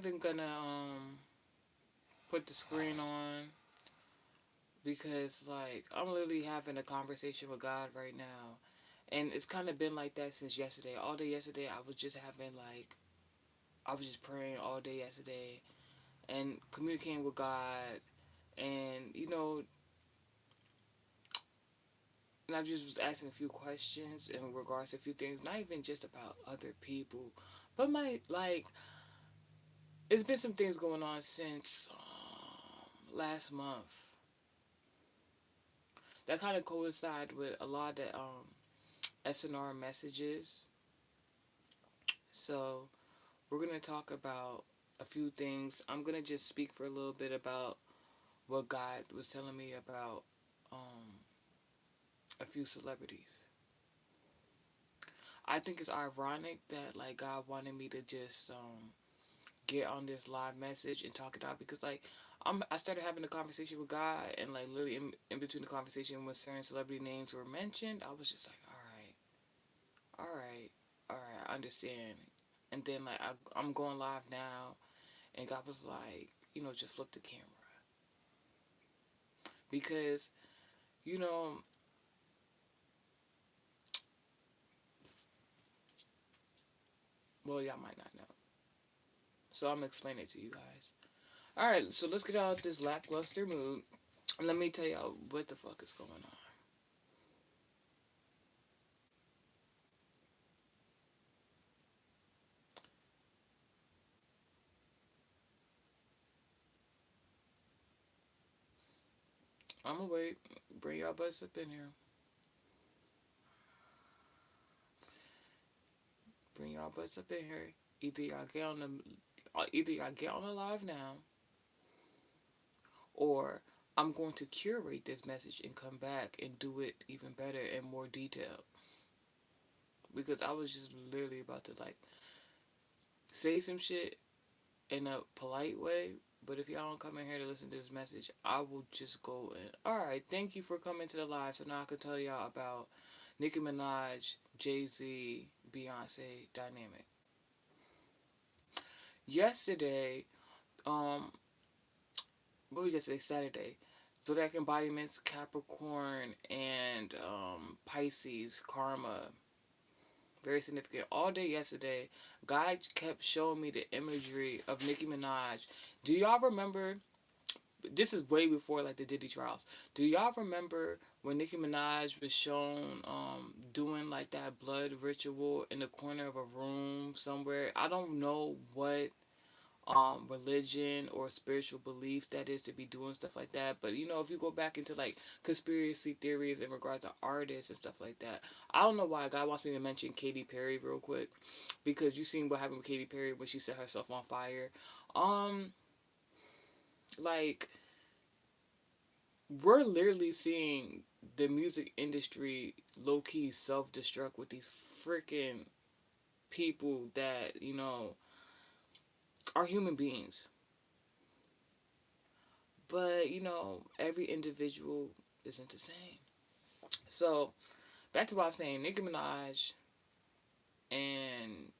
even gonna put the screen on because like I'm literally having a conversation with God right now. And it's kind of been like that since yesterday. All day yesterday, I was just having like, I was just praying all day yesterday and communicating with God. And, and I just was asking a few questions in regards to a few things, not even just about other people, but it's been some things going on since last month that kind of coincide with a lot of the SNR messages. So we're going to talk about a few things. I'm going to just speak for a little bit about what God was telling me about um, a few celebrities. I think it's ironic that like God wanted me to just get on this live message and talk it out because like I started having a conversation with God and like literally in between the conversation when certain celebrity names were mentioned, I was just like, all right, all right, I understand. And then like I'm going live now, and God was like, just flip the camera because you know, well, y'all might not know, so I'm gonna explain it to you guys. All right, so let's get out of this lackluster mood. And let me tell y'all what the fuck is going on. I'm gonna wait. Bring y'all butts up in here. Bring y'all butts up in here. Either y'all get on the live now, or I'm going to curate this message and come back and do it even better and more detailed. Because I was just literally about to like say some shit in a polite way. But if y'all don't come in here to listen to this message, I will just go and alright, thank you for coming to the live. So now I can tell y'all about Nicki Minaj, Jay-Z, Beyonce dynamic. Yesterday, um, what was yesterday? Saturday. Zodiac embodiments, Capricorn and Pisces, Karma. Very significant. All day yesterday, God kept showing me the imagery of Nicki Minaj. Do y'all remember? This is way before like the Diddy trials. Do y'all remember when Nicki Minaj was shown doing like that blood ritual in the corner of a room somewhere? I don't know what religion or spiritual belief that is to be doing stuff like that. But if you go back into like conspiracy theories in regards to artists and stuff like that, I don't know why God wants me to mention Katy Perry real quick because you seen what happened with Katy Perry when she set herself on fire. Um, like we're literally seeing the music industry low key self destruct with these freaking people that are human beings. But every individual isn't the same. So back to what I was saying, Nicki Minaj and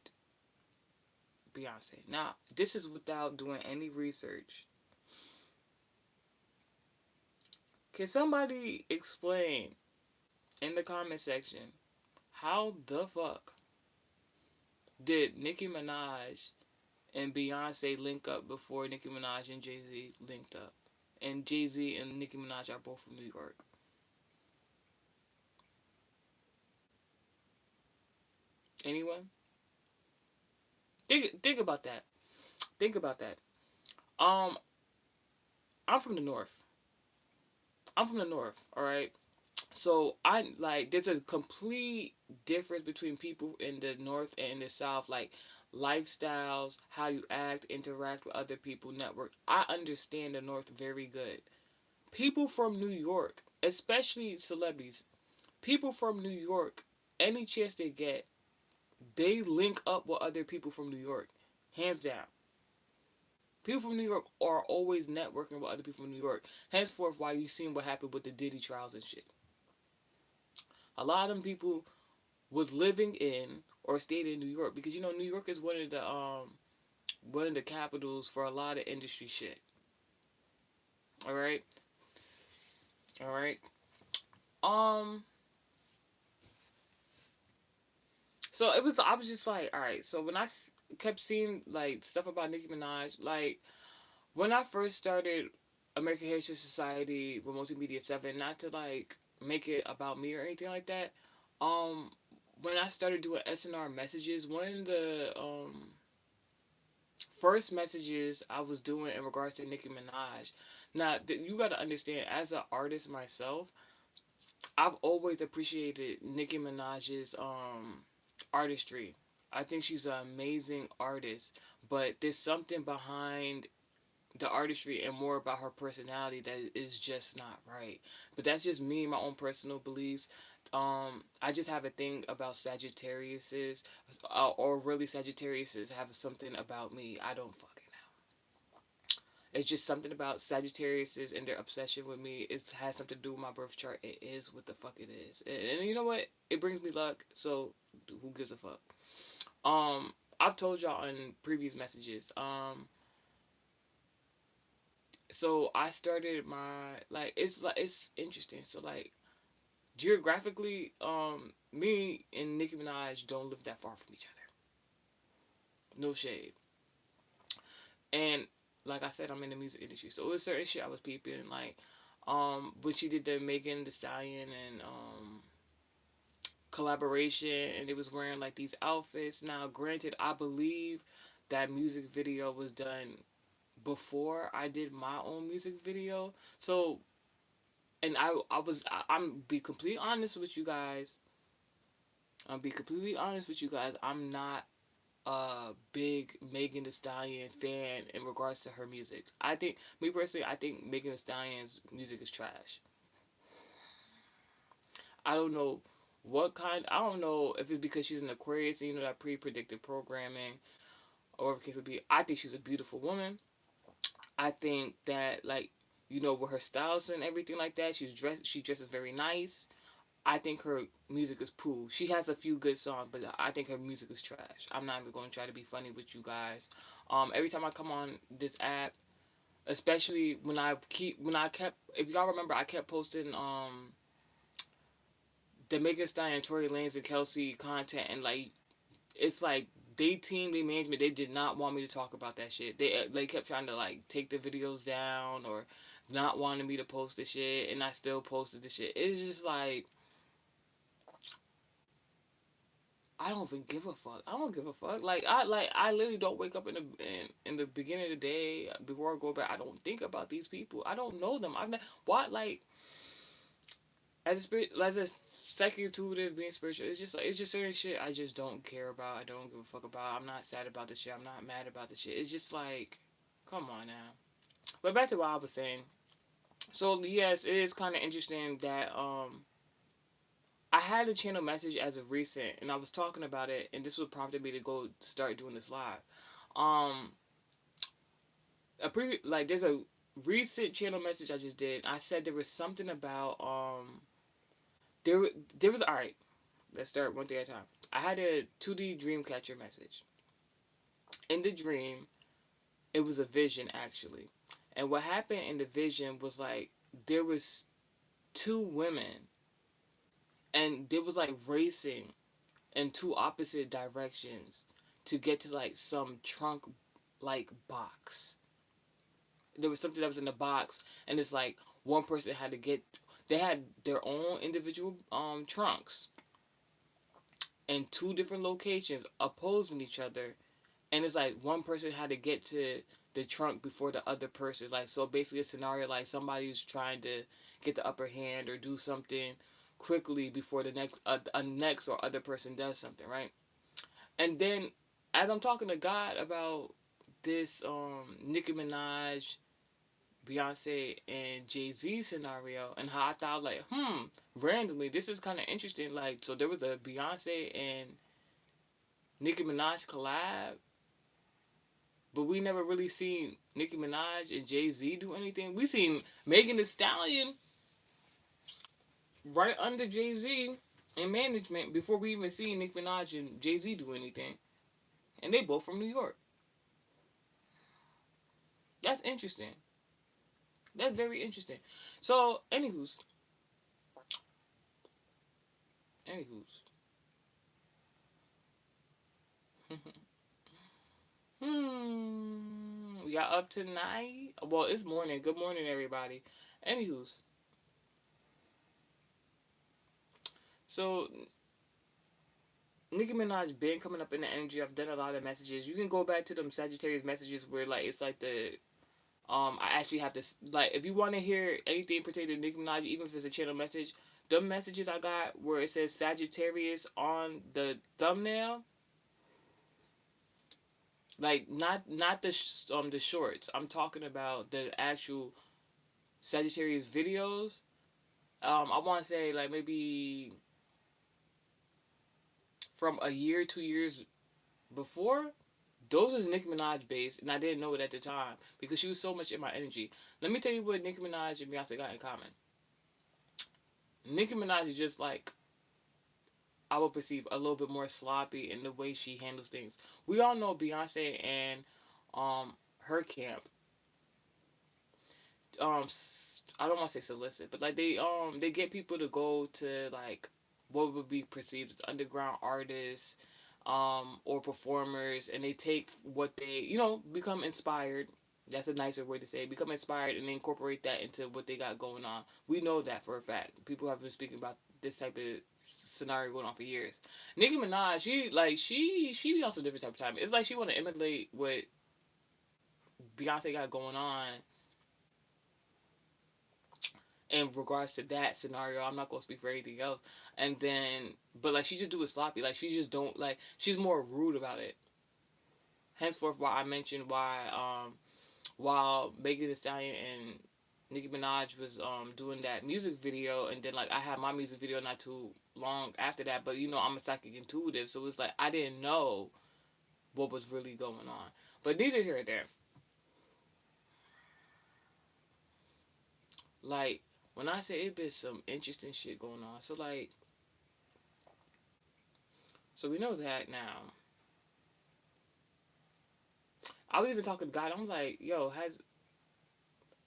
Beyonce. Now, this is without doing any research. Can somebody explain in the comment section how the fuck did Nicki Minaj and Beyonce link up before Nicki Minaj and Jay Z linked up? And Jay Z and Nicki Minaj are both from New York. Anyone? Think about that. Think about that. Um, I'm from the north. I'm from the north. All right. So I like there's a complete difference between people in the north and in the south, like lifestyles, how you act, interact with other people, network. I understand the north very good. People from New York, especially celebrities, people from New York, any chance they get, they link up with other people from New York, hands down. People from New York are always networking with other people from New York. Henceforth, why you seen what happened with the Diddy trials and shit. A lot of them people was living in or stayed in New York because New York is one of the one of the capitals for a lot of industry shit. All right, all right. Um, so it was. I was just like, all right. So when kept seeing like stuff about Nicki Minaj, like when I first started American Heritage Society with Multimedia 7, not to like make it about me or anything like that. Um, when I started doing SNR messages, one of the first messages I was doing in regards to Nicki Minaj. Now, you got to understand, as an artist myself, I've always appreciated Nicki Minaj's artistry. I think she's an amazing artist, but there's something behind the artistry and more about her personality that is just not right. But that's just me, my own personal beliefs. I just have a thing about Sagittariuses, or really Sagittariuses have something about me. I don't fucking it's just something about Sagittariuses and their obsession with me. It has something to do with my birth chart. It is what the fuck it is. And you know what? It brings me luck. So who gives a fuck? I've told y'all in previous messages. So I started my like it's interesting. So like geographically, me and Nicki Minaj don't live that far from each other. No shade. And like I said, I'm in the music industry, so it was certain shit I was peeping. Like, when she did the Megan the Stallion and collaboration, and it was wearing like these outfits. Now, granted, I believe that music video was done before I did my own music video. So, and I'm be completely honest with you guys. I'll be completely honest with you guys. I'm not a big Megan Thee Stallion fan in regards to her music. I think, me personally, I think Megan Thee Stallion's music is trash. I don't know I don't know if it's because she's an Aquarius and you know that pre-predictive programming or whatever the case would be. I think she's a beautiful woman. I think that like, you know, with her styles and everything like that, she dresses very nice. I think her music is poo. She has a few good songs, but I think her music is trash. I'm not even going to try to be funny with you guys. Every time I come on this app, especially when I kept, if y'all remember, I kept posting the Megan Thee Stallion, Tory Lanez, and Kelsey content, and like it's like they management, they did not want me to talk about that shit. They kept trying to like take the videos down or not wanting me to post the shit, and I still posted the shit. It's just like I don't even give a fuck. I don't give a fuck. I literally don't wake up in the beginning of the day before I go back. I don't think about these people. I don't know them. I've not what like as a spirit as a psychic intuitive being spiritual. It's just certain shit I just don't care about. I don't give a fuck about. I'm not sad about this shit. I'm not mad about this shit. It's just like, come on now. But back to what I was saying. So yes, it is kind of interesting that I had a channel message as of recent, and I was talking about it, and this what prompted me to go start doing this live. Um, there's a recent channel message I just did. I said there was something about there there was all right. Let's start one thing at a time. I had a 2D dream catcher message. In the dream, it was a vision actually, and what happened in the vision was like there was two women, and they was like racing in two opposite directions to get to like some trunk like box. There was something that was in the box, and it's like one person had to get. They had their own individual trunks in two different locations opposing each other, and it's like one person had to get to the trunk before the other person. Like so, basically a scenario like somebody's trying to get the upper hand or do something quickly before the next a next or other person does something, right? And then as I'm talking to God about this Nicki Minaj, Beyonce and Jay-Z scenario and how I thought like, randomly this is kind of interesting. Like so there was a Beyonce and Nicki Minaj collab, but we never really seen Nicki Minaj and Jay-Z do anything. We seen Megan Thee Stallion right under Jay-Z in management before we even seen Nicki Minaj and Jay-Z do anything. And they both from New York. That's interesting. That's very interesting. So, anywho's. Y'all up tonight? Well, it's morning. Good morning, everybody. Anywho's. So, Nicki Minaj been coming up in the energy. I've done a lot of messages. You can go back to them Sagittarius messages where like it's like the I actually have to like if you want to hear anything pertaining to Nicki Minaj, even if it's a channel message, the messages I got where it says Sagittarius on the thumbnail, like not the shorts. I'm talking about the actual Sagittarius videos. I want to say like maybe from a year, 2 years before. Those is Nicki Minaj based, and I didn't know it at the time because she was so much in my energy. Let me tell you what Nicki Minaj and Beyonce got in common. Nicki Minaj is just like I would perceive a little bit more sloppy in the way she handles things. We all know Beyonce and her camp. I don't want to say solicit, but like they get people to go to like what would be perceived as underground artists, or performers, and they take what they become inspired. That's a nicer way to say it. Become inspired and incorporate that into what they got going on. We know that for a fact. People have been speaking about this type of scenario going on for years. Nicki Minaj, she be on some different type of time. It's like she want to emulate what Beyonce got going on in regards to that scenario. I'm not gonna speak for anything else. And then, but like she just do it sloppy. Like she just don't like. She's more rude about it. Henceforth, why I mentioned why while Megan Thee Stallion and Nicki Minaj was doing that music video, and then like I had my music video not too long after that. But I'm a psychic intuitive, so it's like I didn't know what was really going on. But neither here nor there. Like when I say it been some interesting shit going on. So we know that now. I was even talking to God. I'm like, yo, has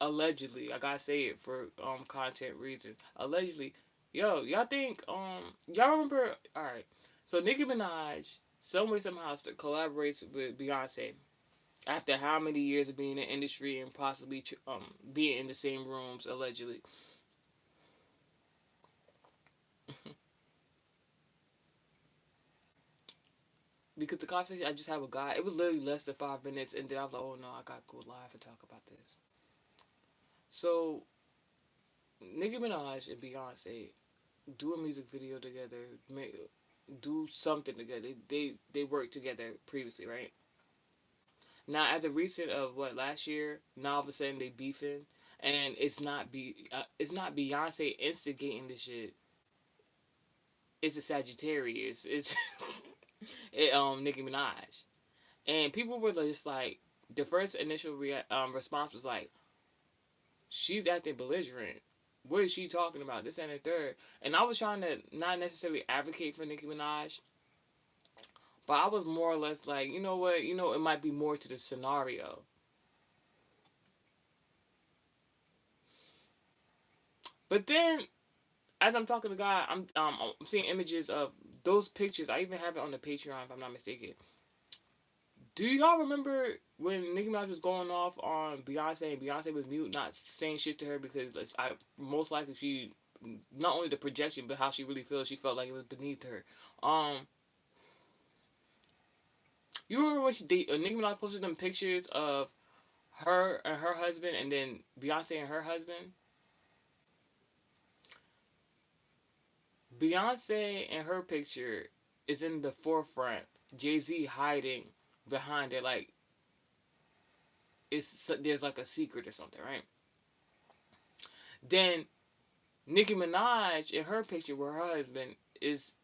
allegedly, I gotta say it for content reasons. Allegedly, yo, y'all think y'all remember? All right, so Nicki Minaj some way somehow collaborates with Beyonce after how many years of being in the industry and possibly being in the same rooms allegedly. Because the conversation I just had with God, it was literally less than 5 minutes, and then I was like, oh no, I gotta go live and talk about this. So Nicki Minaj and Beyonce do a music video together, do something together. They worked together previously, right? Now, as a recent of what last year, now all of a sudden they beefing, and it's not Beyonce instigating the shit. It's a Sagittarius. It's Nicki Minaj, and people were just like the first initial response was like she's acting belligerent. What is she talking about? This and the third. And I was trying to not necessarily advocate for Nicki Minaj, but I was more or less like, you know what? It might be more to the scenario. But then, as I'm talking to God, I'm seeing images of those pictures. I even have it on the Patreon, if I'm not mistaken. Do y'all remember when Nicki Minaj was going off on Beyonce and Beyonce was mute, not saying shit to her because most likely she, not only the projection but how she really feels, she felt like it was beneath her. You remember when Nicki Minaj posted them pictures of her and her husband, and then Beyonce and her husband? Beyonce and her picture is in the forefront. Jay Z hiding behind it, like there's like a secret or something, right? Then Nicki Minaj in her picture with her husband is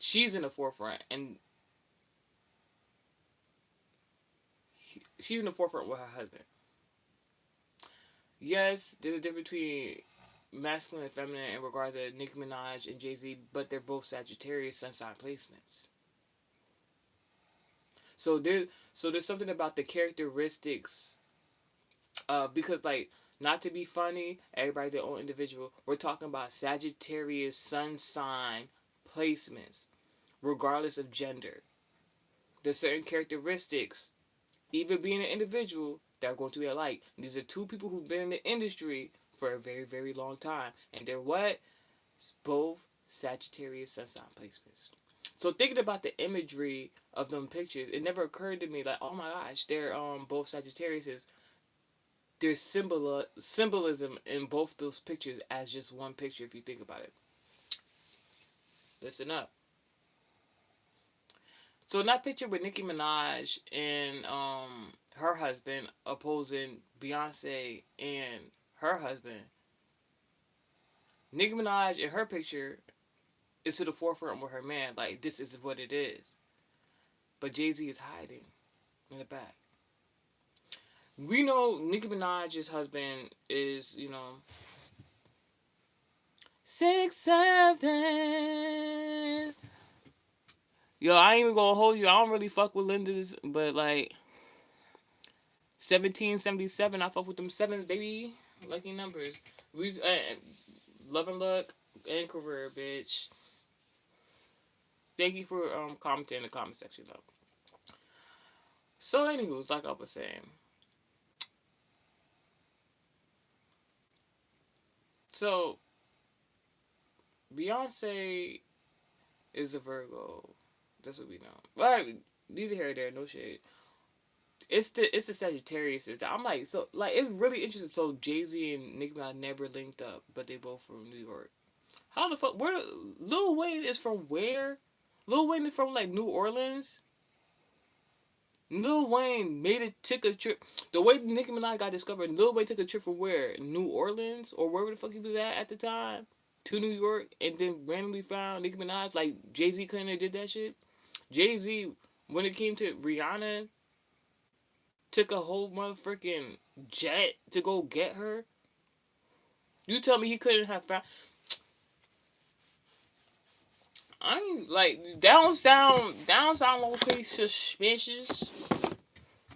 she's in the forefront, and she's in the forefront with her husband. Yes, there's a difference between masculine and feminine in regards to Nicki Minaj and Jay Z, but they're both Sagittarius sun sign placements. So there's something about the characteristics Because like, not to be funny, everybody's their own individual. We're talking about Sagittarius sun sign placements, regardless of gender. There's certain characteristics, even being an individual, that are going to be alike. These are two people who've been in the industry for a very, very long time, and they're what? Both Sagittarius sun sign placements. So thinking about the imagery of them pictures, it never occurred to me like, oh my gosh, they're both Sagittariuses. There's symbolism in both those pictures as just one picture if you think about it. Listen up. So in that picture with Nicki Minaj and her husband opposing Beyonce and her husband, Nicki Minaj in her picture is to the forefront with her man, like this is what it is. But Jay-Z is hiding in the back. We know Nicki Minaj's husband is, 6'7". Yo, I ain't even gonna hold you. I don't really fuck with Linda's, but like 1777, I fuck with them sevens, baby. Lucky numbers. We love and luck and career, bitch. Thank you for commenting in the comment section though. So, anywho, like I was saying, so Beyonce is a Virgo. That's what we know. But these are here there, no shade. It's the Sagittarius. I'm like, so like it's really interesting. So Jay-Z and Nicki Minaj never linked up, but they both from New York. How the fuck? Where Lil Wayne is from? Where? Lil Wayne is from like New Orleans. Lil Wayne took a trip. The way Nicki Minaj got discovered, Lil Wayne took a trip from where? New Orleans or wherever the fuck he was at the time to New York, and then randomly found Nicki Minaj. Like Jay Z couldn't have did that shit. Jay Z, when it came to Rihanna, took a whole motherfucking jet to go get her. You tell me he couldn't have found. I ain't like down sound okay suspicious.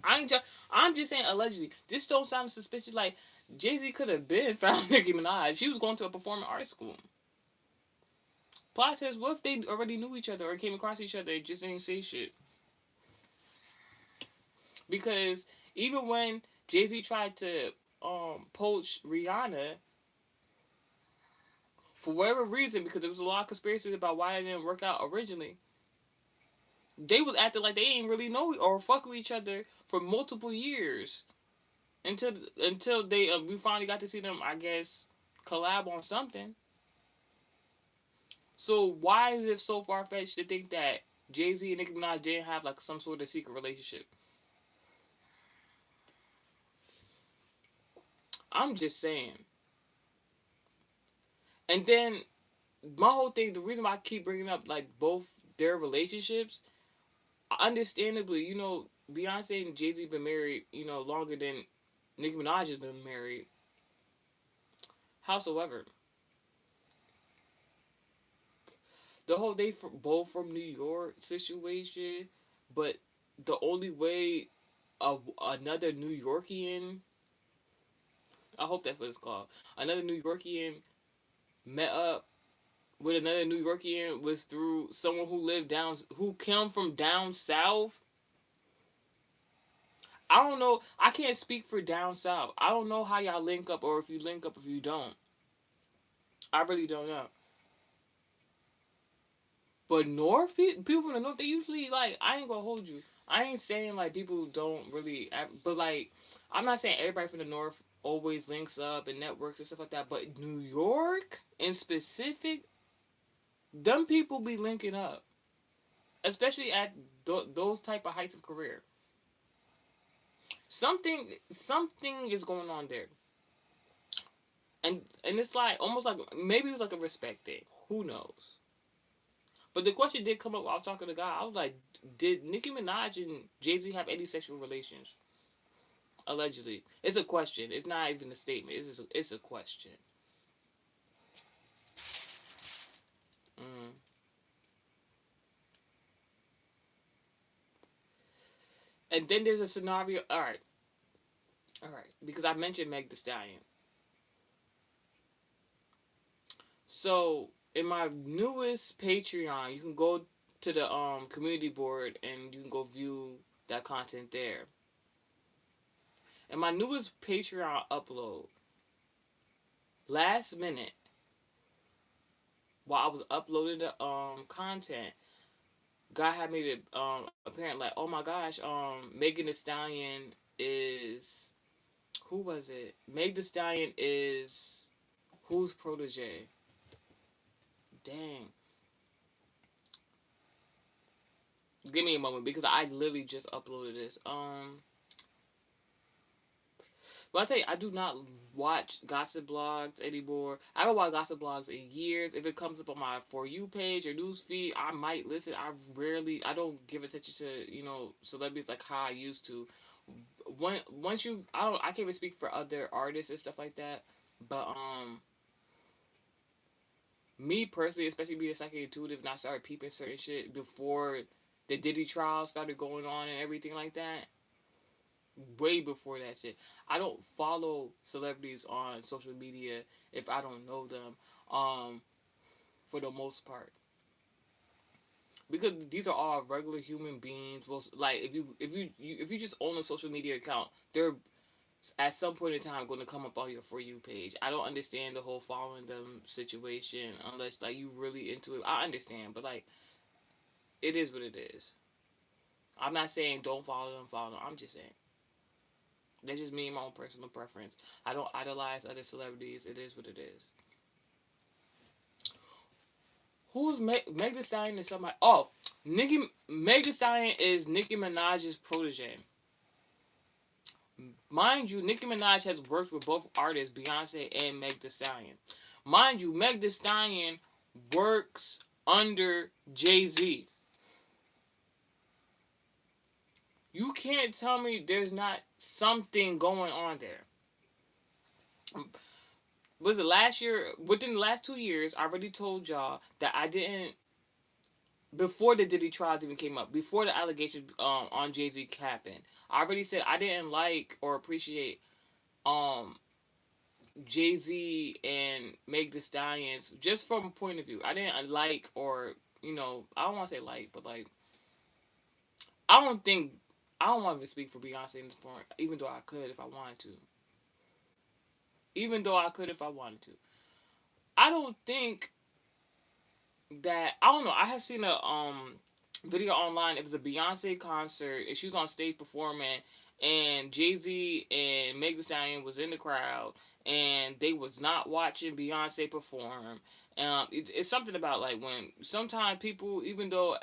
I ain't just, I'm just saying allegedly. This don't sound suspicious. Like Jay Z could have been found Nicki Minaj. She was going to a performing arts school. Plot says, what if they already knew each other or came across each other and just didn't say shit? Because even when Jay Z tried to poach Rihanna, for whatever reason, because there was a lot of conspiracies about why it didn't work out originally, they was acting like they ain't really know or fuck with each other for multiple years until they we finally got to see them, I guess, collab on something. So why is it so far fetched to think that Jay Z and Nicki Minaj didn't have like some sort of secret relationship? I'm just saying. And then my whole thing, the reason why I keep bringing up like both their relationships, understandably, Beyonce and Jay Z been married, longer than Nicki Minaj has been married. Howsoever, the whole they both from New York situation, but the only way another New Yorkian, I hope that's what it's called, another New Yorkian met up with another New Yorkian was through someone who came from down south. I don't know. I can't speak for down south. I don't know how y'all link up or if you link up if you don't. I really don't know. But north people from the north, they usually like. I ain't gonna hold you. I ain't saying like people don't really, but like I'm not saying everybody from the north always links up and networks and stuff like that. But New York in specific, them people be linking up, especially at those type of heights of career. Something is going on there, and it's like almost like maybe it was like a respect thing. Who knows? But the question did come up while I was talking to God. I was like, did Nicki Minaj and Jay Z have any sexual relations? Allegedly. It's a question. It's not even a statement. It's a question. Mm. And then there's a scenario. All right. All right, because I mentioned Meg The Stallion. So in my newest Patreon, you can go to the community board and you can go view that content there. In my newest Patreon upload, last minute, while I was uploading the content, God had me to apparent like, oh my gosh, Megan Thee Stallion is, who was it? Meg Thee Stallion is whose protege? Dang. Give me a moment because I literally just uploaded this. But I tell you, I do not watch gossip blogs anymore. I haven't watched gossip blogs in years. If it comes up on my For You page or news feed, I might listen. I don't give attention to, celebrities like how I used to. Once you, I can't even speak for other artists and stuff like that. But, me personally, especially being a psychic intuitive, and I started peeping certain shit before the Diddy trial started going on and everything like that, way before that shit. I don't follow celebrities on social media if I don't know them, um, for the most part, because these are all regular human beings. Well, like if you just own a social media account, they're at some point in time going to come up on your For You page. I don't understand the whole following them situation unless like you really into it. I understand, but like it is what it is. I'm not saying don't follow them, follow them. I'm just saying that's just me, my own personal preference. I don't idolize other celebrities. It is what it is. Who's Meg Thee Stallion is somebody? Oh, Meg Thee Stallion is Nicki Minaj's protege. Mind you, Nicki Minaj has worked with both artists, Beyonce and Meg Thee Stallion. Mind you, Meg Thee Stallion works under Jay-Z. You can't tell me there's not something going on there. Was it last year? Within the last 2 years, I already told y'all that I didn't. Before the Diddy trials even came up, before the allegations on Jay Z happened, I already said I didn't like or appreciate um Jay Z and Meg Thee Stallions just from a point of view. I didn't like or I don't want to say like, but like I don't think I don't want to speak for Beyonce in this point, even though I could if I wanted to. Even though I could if I wanted to. I don't think that I don't know. I had seen a video online. It was a Beyonce concert, and she was on stage performing, and Jay Z and Meg Thee Stallion was in the crowd, and they was not watching Beyonce perform. It's something about like when sometimes people, even though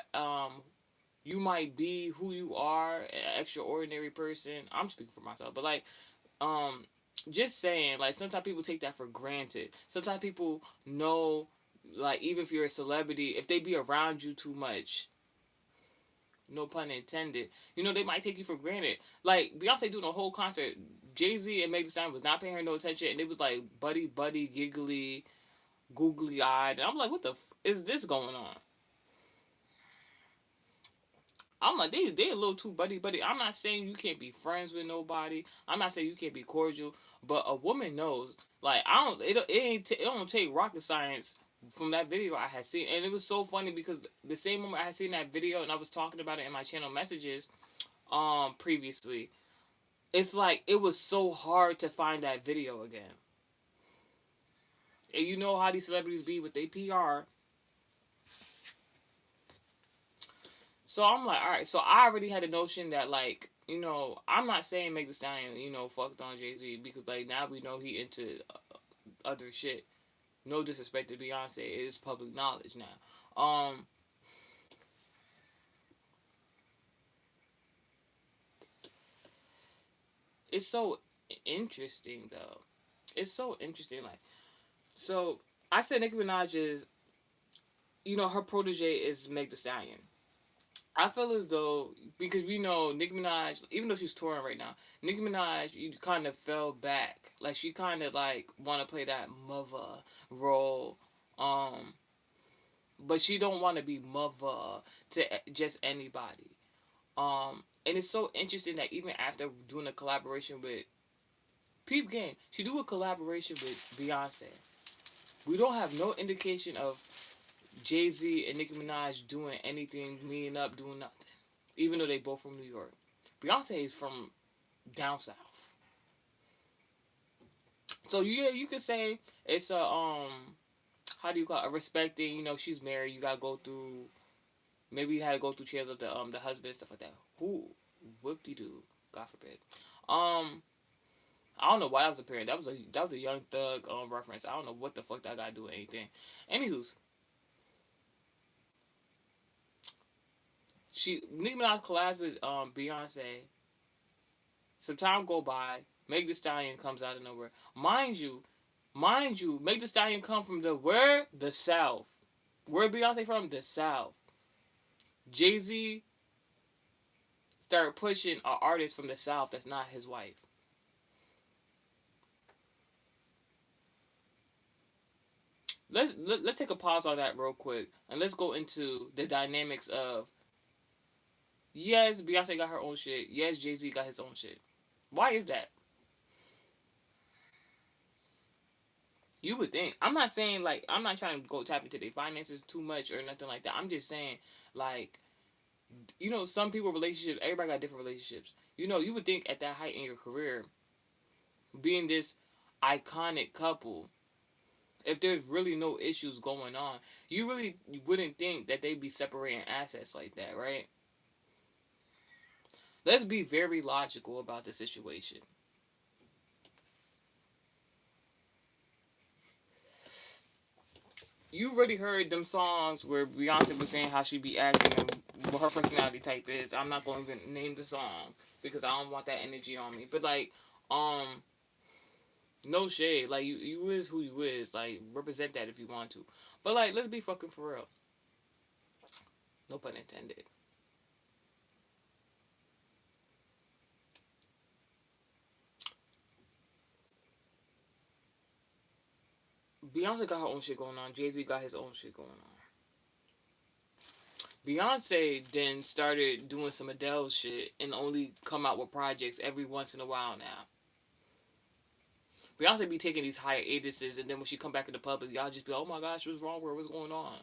you might be who you are, an extraordinary person. I'm speaking for myself, but like um just saying, like sometimes people take that for granted. Sometimes people know, like even if you're a celebrity, if they be around you too much, no pun intended, they might take you for granted. Like Beyonce doing a whole concert, Jay Z and Meg Thee Stallion was not paying her no attention, and it was like buddy buddy, giggly, googly eyed, and I'm like, what the is this going on? I'm like, they a little too buddy buddy. I'm not saying you can't be friends with nobody. I'm not saying you can't be cordial, but a woman knows. Like I don't, it don't take rocket science from that video I had seen, and it was so funny because the same moment I had seen that video and I was talking about it in my channel messages, previously, it's like it was so hard to find that video again. And you know how these celebrities be with their PR. So I'm like, all right. So I already had a notion that like, I'm not saying Meg Thee Stallion, fucked on Jay Z because like now we know he into other shit. No disrespect to Beyonce, it is public knowledge now. It's so interesting though. It's so interesting. Like, so I said Nicki Minaj is, her protege is Meg Thee Stallion. I feel as though because we know Nicki Minaj, even though she's touring right now, Nicki Minaj, you kind of fell back. Like she kind of like want to play that mother role, um, but she don't want to be mother to just anybody. And it's so interesting that even after doing a collaboration with Peep game. She do a collaboration with Beyonce. We don't have no indication of Jay Z and Nicki Minaj doing anything, meeting up, doing nothing. Even though they both from New York. Beyonce is from down south. So yeah, you could say it's a how do you call it? A respecting, she's married, you gotta go through maybe you had to go through chairs of the husband and stuff like that. Who whoop de doo, God forbid. Um I don't know why that was apparent. That was a Young Thug reference. I don't know what the fuck that gotta do with anything. Anywho's, Nicki Minaj collabs with Beyonce. Some time go by. Meg Thee Stallion comes out of nowhere. Mind you, Meg Thee Stallion come from where? The South. Where Beyonce from? The South. Jay Z started pushing an artist from the South that's not his wife. Let's take a pause on that real quick and let's go into the dynamics of yes, Beyonce got her own shit. Yes, Jay Z got his own shit. Why is that? You would think. I'm not saying like I'm not trying to go tap into their finances too much or nothing like that. I'm just saying like some people relationships. Everybody got different relationships. You would think at that height in your career, being this iconic couple, if there's really no issues going on, you really wouldn't think that they'd be separating assets like that, right? Let's be very logical about the situation. You already heard them songs where Beyonce was saying how she be acting and what her personality type is. I'm not going to even name the song because I don't want that energy on me. But like, um, no shade. Like you is who you is. Like represent that if you want to. But like, let's be fucking for real. No pun intended. Beyonce got her own shit going on. Jay Z got his own shit going on. Beyonce then started doing some Adele shit and only come out with projects every once in a while now. Beyonce be taking these hiatuses, and then when she come back in the public, y'all just be like, "Oh my gosh, what's wrong with her? What's going on?"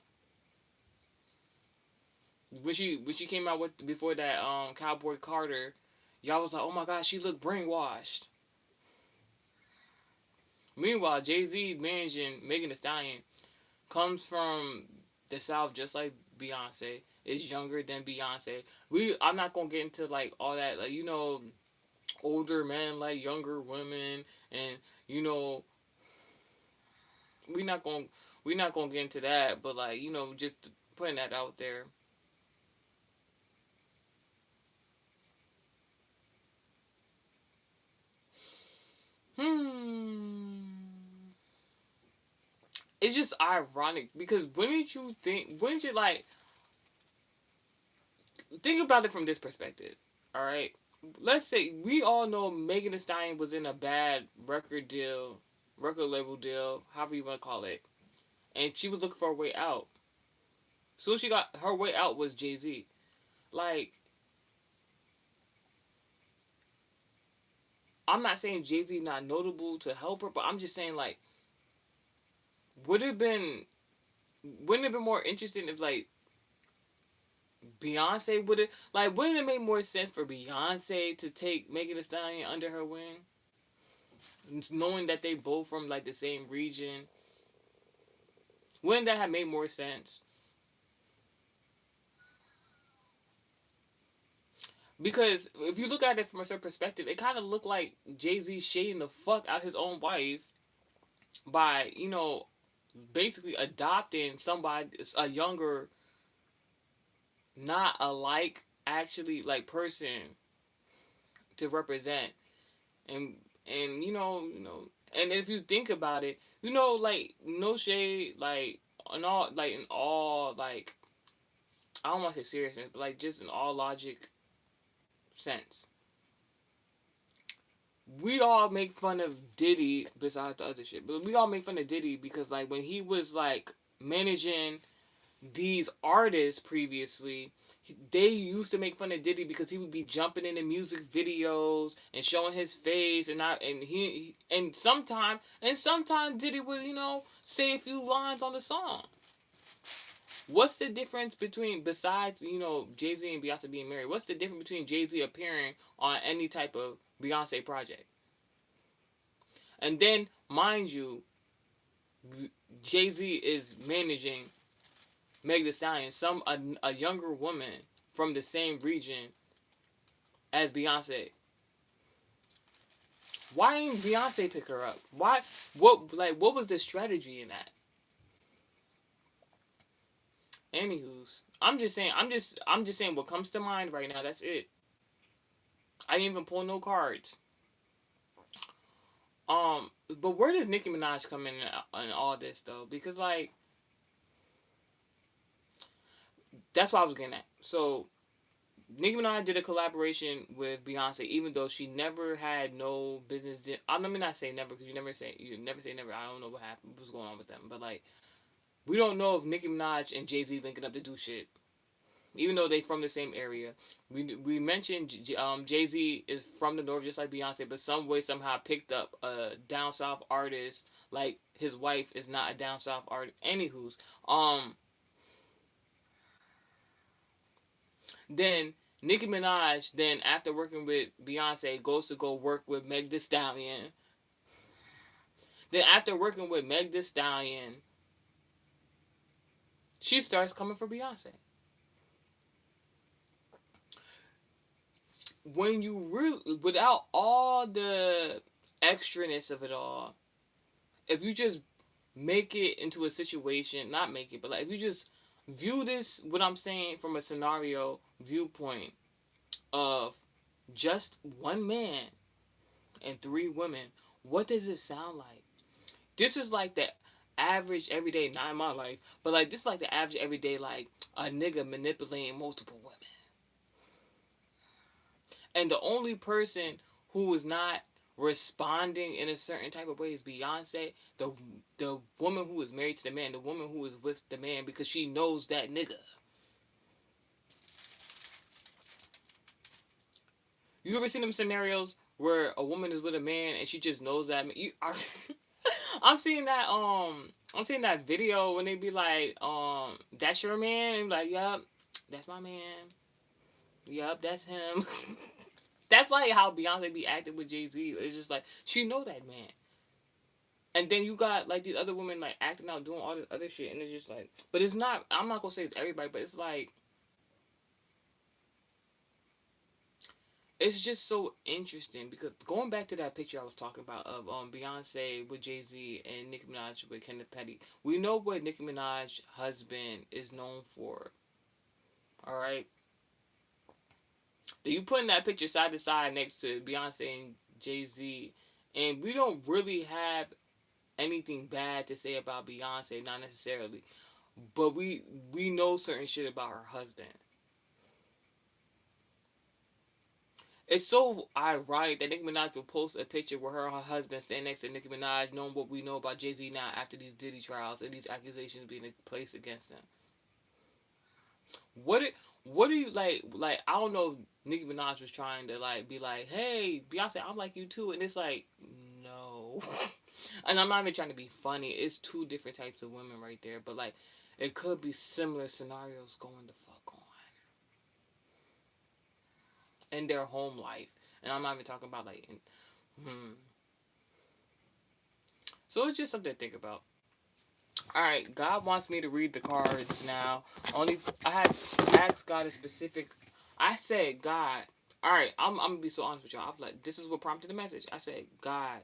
When she came out with before that Cowboy Carter, y'all was like, "Oh my gosh, she looked brainwashed." Meanwhile, Jay Z managing Megan Thee Stallion comes from the South, just like Beyonce. Is younger than Beyonce. I'm not gonna get into like all that, like older men like younger women, and you know we not gonna we not gonna get into that, but like just putting that out there. Hmm. It's just ironic because wouldn't you like think about it from this perspective? All right, let's say we all know Megan Thee Stallion was in a bad record label deal, however you want to call it, and she was looking for a way out. Soon as she got her way out was Jay Z. Like I'm not saying Jay Z not notable to help her, but I'm just saying like would it have been wouldn't it have been more interesting if like Beyonce would have like wouldn't it make more sense for Beyonce to take Megan Thee Stallion under her wing, knowing that they both from like the same region? Wouldn't that have made more sense? Because if you look at it from a certain perspective, it kind of looked like Jay Z shading the fuck out his own wife by basically adopting somebody a younger, not alike actually like person to represent and and if you think about it, like no shade, like in all like I don't want to say seriousness, but like just in all logic sense, we all make fun of Diddy besides the other shit, but we all make fun of Diddy because like when he was like managing these artists previously, they used to make fun of Diddy because he would be jumping into music videos and showing his face, and not and he and sometimes Diddy would say a few lines on the song. What's the difference between, besides Jay-Z and Beyonce being married? What's the difference between Jay-Z appearing on any type of Beyonce project? And then, mind you, Jay-Z is managing Meg Thee Stallion, a younger woman from the same region as Beyonce. Why didn't Beyonce pick her up? Why? What was the strategy in that? Anywho's, I'm just saying what comes to mind right now. That's it. I didn't even pull no cards. But where does Nicki Minaj come in all this though? Because that's what I was getting at. So Nicki Minaj did a collaboration with Beyonce, even though she never had no business. Let me not say never, because you never say never. I don't know what happened, what's going on with them, but we don't know if Nicki Minaj and Jay Z linking up to do shit, even though they from the same area. We mentioned Jay Z is from the north, just like Beyonce, but some way somehow picked up a down south artist. Like his wife is not a down south artist. Anywho's, then Nicki Minaj, then after working with Beyonce, goes to go work with Meg Thee Stallion. Then after working with Meg Thee Stallion, she starts coming for Beyonce. When you really, without all the extraness of it all, if you just make it into a situation, not make it, but if you just view this, what I'm saying, from a scenario viewpoint of just one man and three women, what does it sound like? This is like the average everyday, not in my life, but this is like the average everyday, a nigga manipulating multiple women. And the only person who is not responding in a certain type of way is Beyonce, the woman who is married to the man, the woman who is with the man because she knows that nigga. You ever seen them scenarios where a woman is with a man and she just knows that man? I'm seeing that video when they be like, that's your man, and be like, yup, that's my man. Yup, that's him. That's like how Beyonce be acting with Jay-Z. It's just like she know that man. And then you got these other women acting out, doing all this other shit, and it's just but it's not. I'm not gonna say it's everybody, but it's just so interesting because going back to that picture I was talking about of Beyonce with Jay-Z and Nicki Minaj with Kenneth Petty, we know what Nicki Minaj's husband is known for. All right, then you putting that picture side to side next to Beyonce and Jay-Z, and we don't really have anything bad to say about Beyonce, not necessarily, but we know certain shit about her husband. It's so ironic that Nicki Minaj will post a picture with her and her husband standing next to Nicki Minaj, knowing what we know about Jay-Z now after these Diddy trials and these accusations being placed against him. What it, what do you I don't know if Nicki Minaj was trying to be like, hey Beyonce, I'm like you too, and it's no. And I'm not even trying to be funny. It's two different types of women right there, but it could be similar scenarios going the fuck on in their home life, and I'm not even talking about So it's just something to think about. All right, God wants me to read the cards now. Only I had asked God a specific. I said, God. All right, I'm gonna be so honest with y'all. I'm like, this is what prompted the message. I said, God,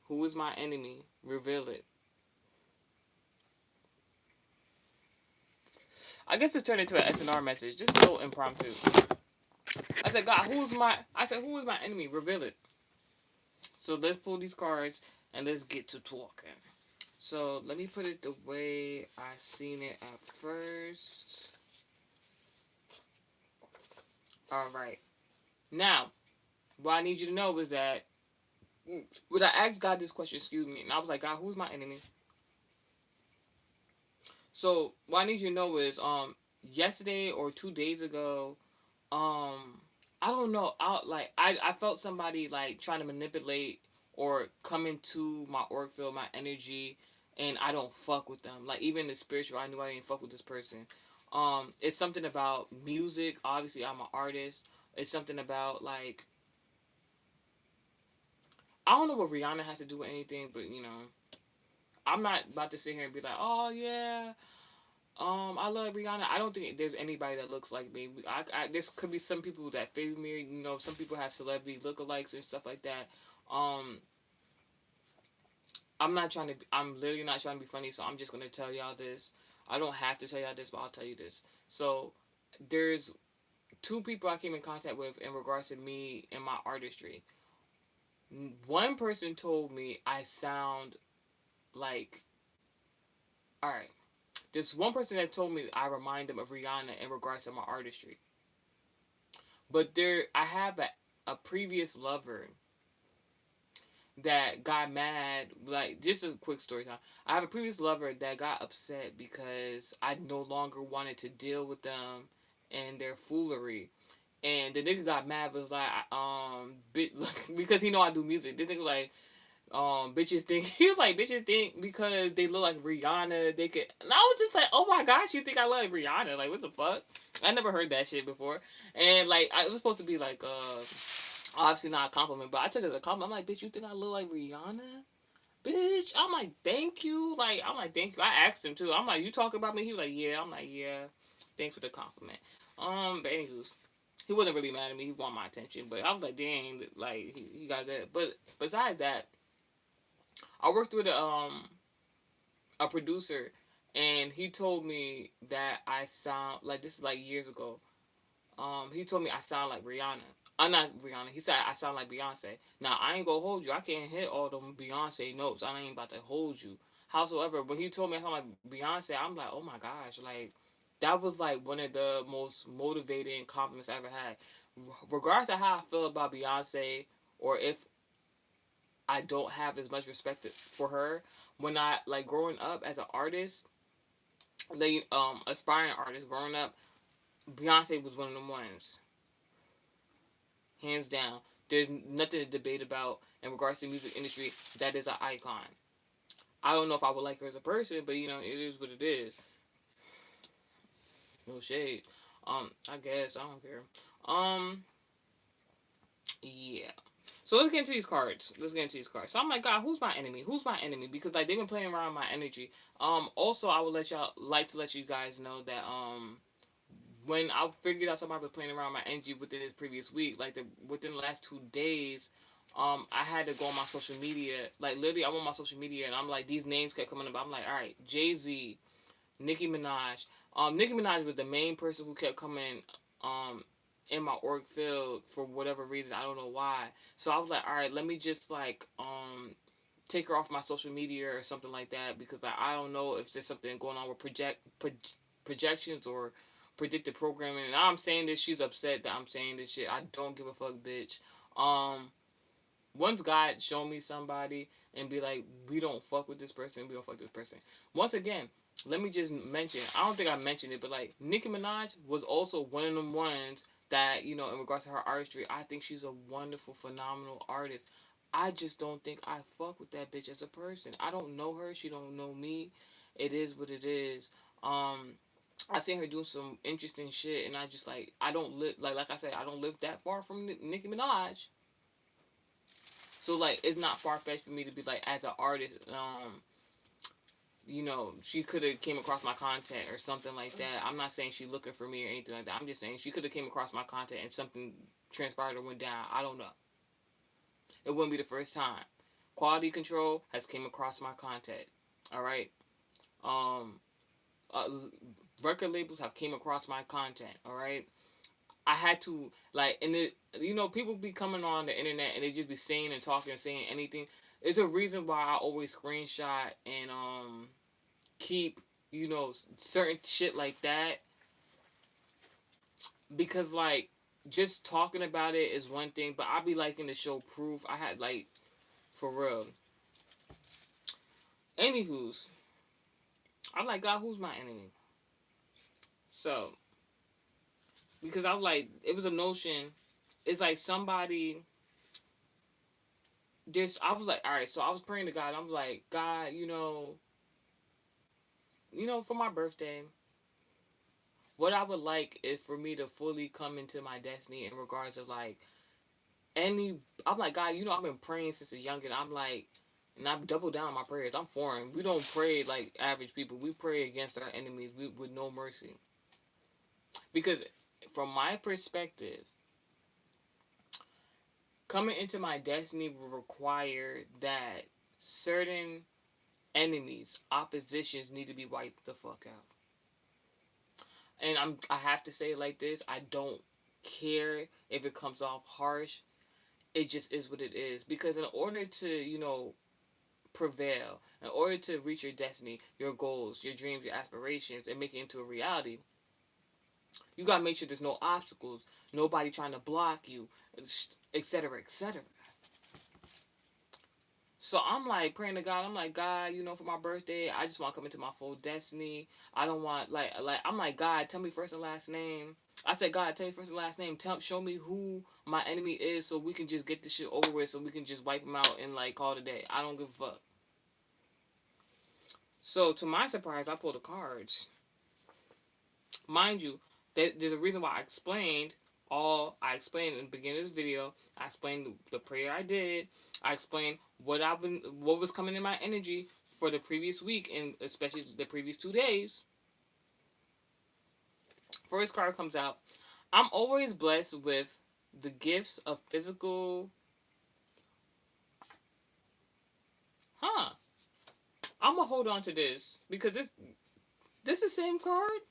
who is my enemy? Reveal it. I guess it turned into an SNR message, just so impromptu. I said, God, who is my enemy? Reveal it. So let's pull these cards and let's get to talking. So let me put it the way I seen it at first. All right. Now, what I need you to know is that when I asked God this question, excuse me, and I was like, God, who's my enemy? So what I need you to know is yesterday or 2 days ago, um, I don't know. I felt somebody like trying to manipulate or come into my org field, my energy, and I don't fuck with them. Like even the spiritual, I knew I didn't fuck with this person. It's something about music. Obviously, I'm an artist. It's something about like I don't know what Rihanna has to do with anything, but I'm not about to sit here and be like, oh yeah, I love Rihanna. I don't think there's anybody that looks like me. This could be some people that favor me. Some people have celebrity lookalikes and stuff like that. Um, I'm not trying to. I'm literally not trying to be funny. So I'm just gonna tell y'all this. I don't have to tell y'all this, but I'll tell you this. So there's two people I came in contact with in regards to me and my artistry. One person told me I sound like, all right. This one person that told me I remind them of Rihanna in regards to my artistry. But I have a previous lover that got mad. Like, just a quick story time. I have a previous lover that got upset because I no longer wanted to deal with them and their foolery. And the nigga got mad, was like, because he know I do music. The nigga like, bitches think he was like, bitches think because they look like Rihanna they could, and I was just like, oh my gosh, you think I look like Rihanna? Like, what the fuck? I never heard that shit before. And like, it was supposed to be like obviously not a compliment, but I took it as a compliment. I'm like, bitch, you think I look like Rihanna? Bitch, I'm like, thank you. Like, I'm like, thank you. I asked him too. I'm like, you talking about me? He was like, yeah. I'm like, yeah. Thanks for the compliment. But anywho's, he wasn't really mad at me. He wanted my attention, but I was like, dang, like he got good. But besides that, I worked with a producer, and he told me that I sound like, this is like years ago. He told me I sound like Rihanna. I'm not Rihanna. He said I sound like Beyonce. Now I ain't gonna hold you. I can't hit all them Beyonce notes. I ain't about to hold you. Howsoever, when he told me I sound like Beyonce, I'm like, oh my gosh, like that was like one of the most motivating compliments I ever had. Regardless of how I feel about Beyonce, or if I don't have as much respect for her, when I like growing up as an artist, like aspiring artist growing up, Beyonce was one of the ones, hands down. There's nothing to debate about in regards to the music industry. That is an icon. I don't know if I would like her as a person, but it is what it is. No shade. I guess I don't care. Yeah. So let's get into these cards. So I'm like, God, who's my enemy? Who's my enemy? Because like they've been playing around with my energy. Also I would let you guys know that when I figured out somebody was playing around with my energy within this previous week, like within the last 2 days, I had to go on my social media. Like literally, I'm on my social media, and I'm like, these names kept coming up. I'm like, all right, Jay-Z, Nicki Minaj. Nicki Minaj was the main person who kept coming um in my org field for whatever reason. I don't know why. So I was like, all right, let me just like take her off my social media or something like that, because like I don't know if there's something going on with projections or predictive programming. And I'm saying this, she's upset that I'm saying this shit. I don't give a fuck, bitch. Um, Once God show me somebody and be like, we don't fuck with this person, we don't fuck this person. Once again, let me just mention, I don't think I mentioned it, but like Nicki Minaj was also one of them ones that, in regards to her artistry, I think she's a wonderful, phenomenal artist. I just don't think I fuck with that bitch as a person. I don't know her, she don't know me. It is what it is. I seen her doing some interesting shit, and I just like I don't live like I said, I don't live that far from Nicki Minaj. So like it's not far fetched for me to be like, as an artist, she could have came across my content or something like that. I'm not saying she looking for me or anything like that. I'm just saying she could have came across my content and something transpired or went down. I don't know. It wouldn't be the first time. Quality control has came across my content. All right. Um, uh, Record labels have came across my content. All right. I had to like, and people be coming on the internet and they just be saying and talking and saying anything. It's a reason why I always screenshot and keep certain shit like that, because like just talking about it is one thing, but I be liking to show proof. I had like, for real. Anywho's, I'm like, God, who's my enemy? So, because I was like, it was a notion. It's like somebody just. I was like, all right. So I was praying to God. I'm like, God, for my birthday, what I would like is for me to fully come into my destiny in regards of like any. I'm like, God, I've been praying since a youngin. I'm like, and I've doubled down on my prayers. I'm foreign. We don't pray like average people. We pray against our enemies with no mercy. Because from my perspective, coming into my destiny will require that certain enemies, oppositions need to be wiped the fuck out. And I have to say it like this, I don't care if it comes off harsh. It just is what it is. Because in order to, prevail, in order to reach your destiny, your goals, your dreams, your aspirations, and make it into a reality, you gotta make sure there's no obstacles, nobody trying to block you, etc., etc. So I'm like praying to God. I'm like, God, for my birthday, I just want to come into my full destiny. I don't want like I'm like, God, tell me first and last name. I said, God, tell me first and last name. Show me who my enemy is, so we can just get this shit over with, so we can just wipe them out and like call it a day. I don't give a fuck. So to my surprise, I pulled the cards. Mind you, there's a reason why I explained in the beginning of this video. I explained the prayer I did. I explained what was coming in my energy for the previous week, and especially the previous 2 days. First card comes out. I'm always blessed with the gifts of physical. Huh. I'm gonna hold on to this because this is the same card.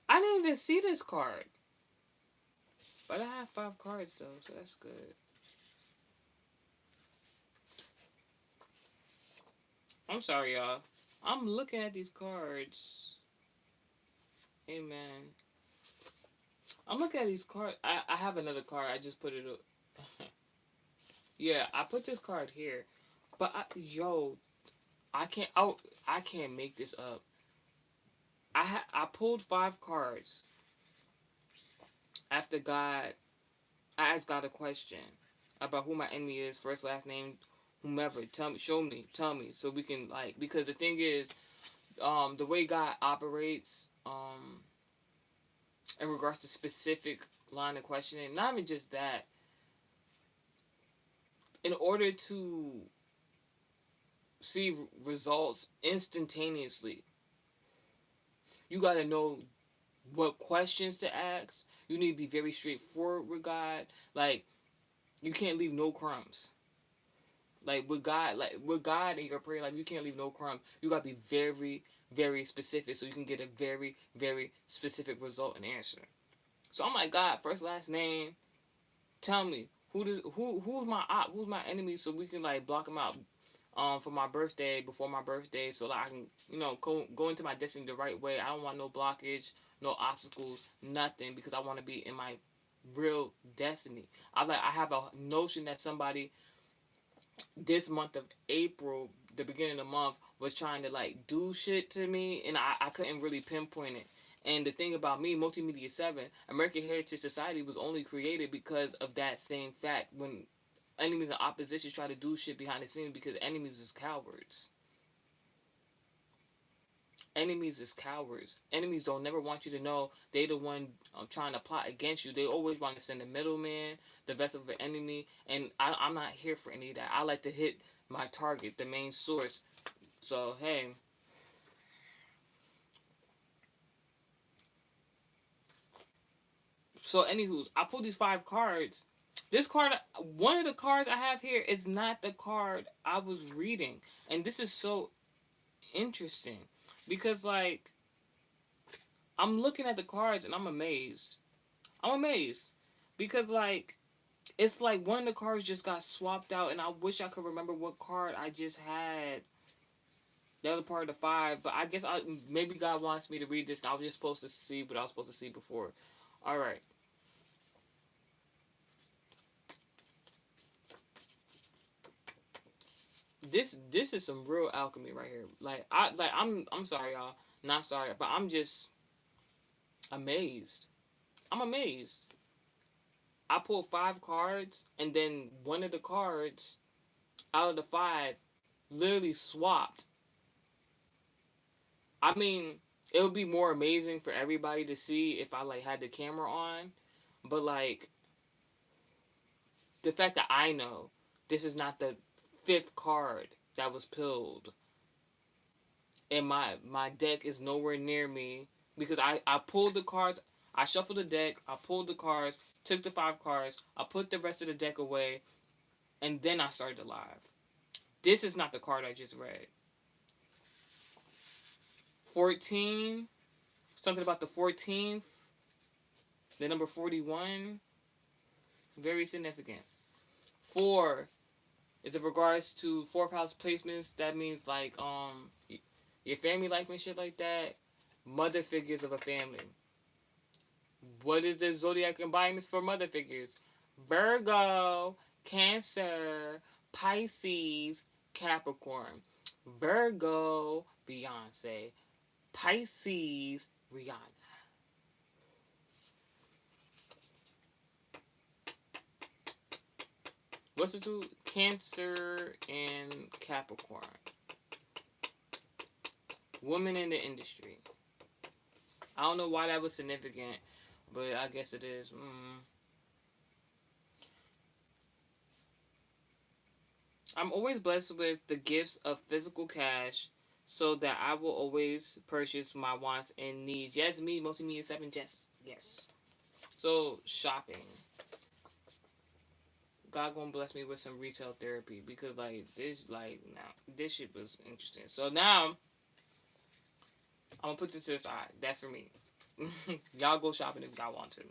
I didn't even see this card, but I have 5 cards though, so that's good. I'm sorry, y'all. I'm looking at these cards. Amen. I'm looking at these cards. I have another card. I just put it. Yeah, I put this card here, but I can't. Oh, I can't make this up. I pulled 5 cards after God. I asked God a question about who my enemy is, first, last name, whomever. Tell me, show me, tell me, so we can like. Because the thing is, the way God operates, in regards to specific line of questioning, not even just that. In order to see results instantaneously, you got to know what questions to ask. You need to be very straightforward with God. Like, you can't leave no crumbs. Like with God in your prayer life, you can't leave no crumbs. You gotta be very, very specific so you can get a very, very specific result and answer. So I'm like, God, first last name, tell me who's my enemy so we can like block them out for my birthday, before my birthday, so that I can go into my destiny the right way. I don't want no blockage, no obstacles, nothing, because I want to be in my real destiny. I have a notion that somebody this month of April, the beginning of the month, was trying to like do shit to me, and I couldn't really pinpoint it. And the thing about me, Multimedia 7, American Heritage Society was only created because of that same fact. When enemies and opposition try to do shit behind the scenes, because enemies is cowards. Enemies is cowards. Enemies don't never want you to know they the one trying to plot against you. They always want to send a middleman, the vessel of an enemy, and I'm not here for any of that. I like to hit my target, the main source. So hey, so anywho, I pulled these 5 cards. This card, one of the cards I have here, is not the card I was reading, and this is so interesting because like I'm looking at the cards and I'm amazed. I'm amazed because like it's like one of the cards just got swapped out, and I wish I could remember what card I just had. The other part of the 5, but I guess maybe God wants me to read this. And I was just supposed to see what I was supposed to see before. All right, this is some real alchemy right here. Like I'm sorry, y'all. Not sorry, but I'm just amazed. I'm amazed. I pulled 5 cards, and then one of the cards out of the 5 literally swapped. I mean, it would be more amazing for everybody to see if I like had the camera on, but like the fact that I know this is not the 5th card that was pulled, and my deck is nowhere near me because I pulled the cards, I shuffled the deck, I pulled the cards, took the 5 cards, I put the rest of the deck away, and then I started the live. This is not the card I just read. 14, something about the 14th, the number 41, very significant. 4 is in regards to 4th house placements. That means like your family life and shit like that. Mother figures of a family. What is the zodiac embodiments for mother figures? Virgo, Cancer, Pisces, Capricorn. Virgo, Beyonce. Pisces, Rihanna. What's the two? Cancer and Capricorn. Women in the industry. I don't know why that was significant, but I guess it is. I'm always blessed with the gifts of physical cash so that I will always purchase my wants and needs. Yes, me, multimedia 7, yes. So, shopping. God gonna bless me with some retail therapy because, like, this shit was interesting. So now, I'm gonna put this to the side. That's for me. Y'all go shopping if y'all want to.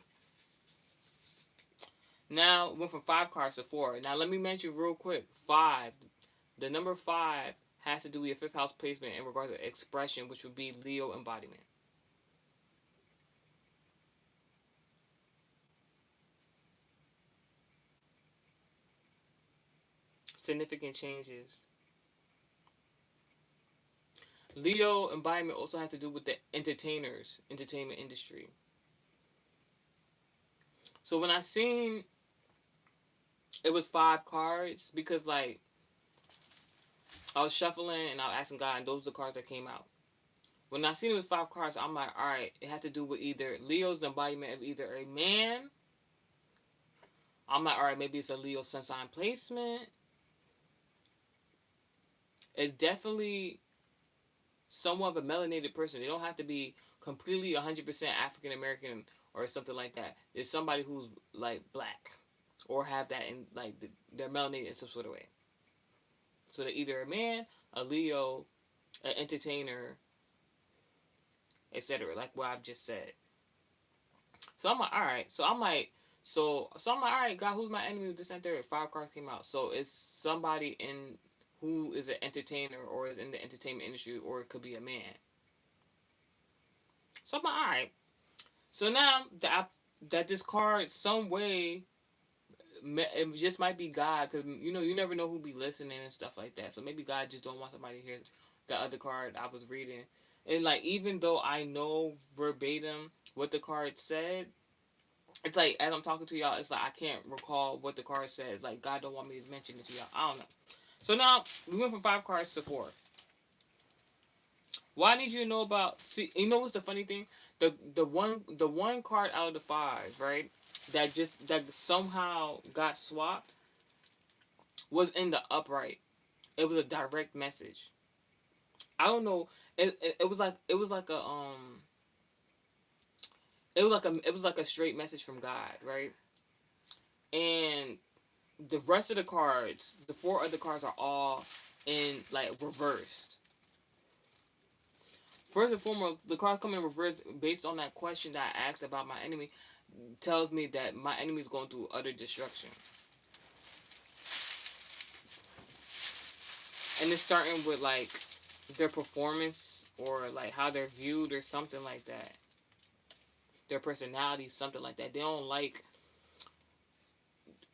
Now, went from 5 cards to 4. Now, let me mention real quick. 5. The number 5 has to do with your 5th house placement in regards to expression, which would be Leo embodiment. Significant changes. Leo embodiment also has to do with the entertainment industry. So when I seen it was 5 cards, because like I was shuffling and I was asking God, and those are the cards that came out. When I seen it was 5 cards, I'm like, all right, it has to do with either Leo's the embodiment of either a man. I'm like, all right, maybe it's a Leo sun sign placement. It's definitely somewhat of a melanated person. They don't have to be completely 100% African American or something like that. It's somebody who's like black or have that in like they're melanated in some sort of way. So they're either a man, a Leo, an entertainer, etc. Like what I've just said. So I'm like, all right. So I'm like, all right, God, who's my enemy? This and third. 5 cards came out. So it's somebody in who is an entertainer or is in the entertainment industry, or it could be a man. So I'm like, all right. So now that this card some way it just might be God, because you never know who be listening and stuff like that. So maybe God just don't want somebody to hear the other card I was reading. And like even though I know verbatim what the card said, it's like as I'm talking to y'all, it's like I can't recall what the card says. Like God don't want me to mention it to y'all. I don't know. So now we went from 5 cards to 4. Why I need you to know about? See, you know what's the funny thing? The one card out of the 5, right? That somehow got swapped was in the upright. It was a direct message. I don't know. It was like a straight message from God, right? And the rest of the cards, the 4 other cards are all in like reversed. First and foremost, the cards coming in reverse based on that question that I asked about my enemy tells me that my enemy is going through utter destruction. And it's starting with like their performance or like how they're viewed or something like that. Their personality, something like that. They don't like.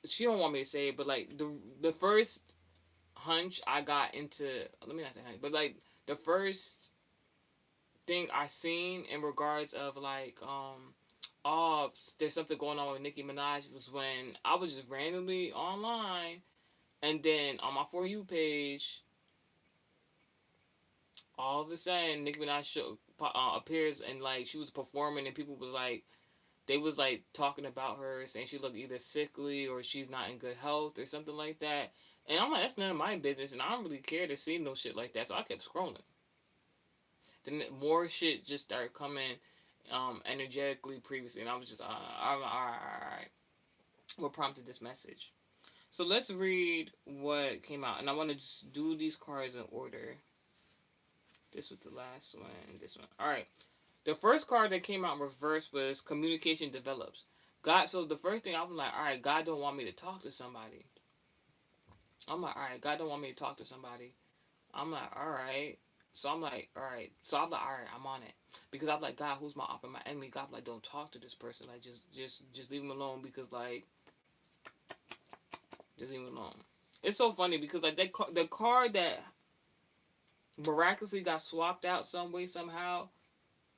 She don't want me to say it, but like the first hunch I got into. Let me not say hunch, but like the first thing I seen in regards of like oh, there's something going on with Nicki Minaj was when I was just randomly online, and then on my For You page, all of a sudden Nicki Minaj appears, and like she was performing, and people was like, they was like talking about her, saying she looked either sickly or she's not in good health or something like that. And I'm like, that's none of my business, and I don't really care to see no shit like that. So I kept scrolling. Then more shit just started coming, energetically previously, and I was just, all right. What prompted this message? So let's read what came out, and I want to just do these cards in order. This was the last one. This one. All right. The first card that came out in reverse was communication develops. God. So the first thing I was like, all right, God don't want me to talk to somebody. I'm like, all right, God don't want me to talk to somebody. I'm like, all right. So I'm like, all right. So I'm like, all right, I'm on it, because I'm like, God, who's my op and my enemy? God, like, don't talk to this person. Like, just leave him alone, because like, just leave him alone. It's so funny because like the card that miraculously got swapped out some way somehow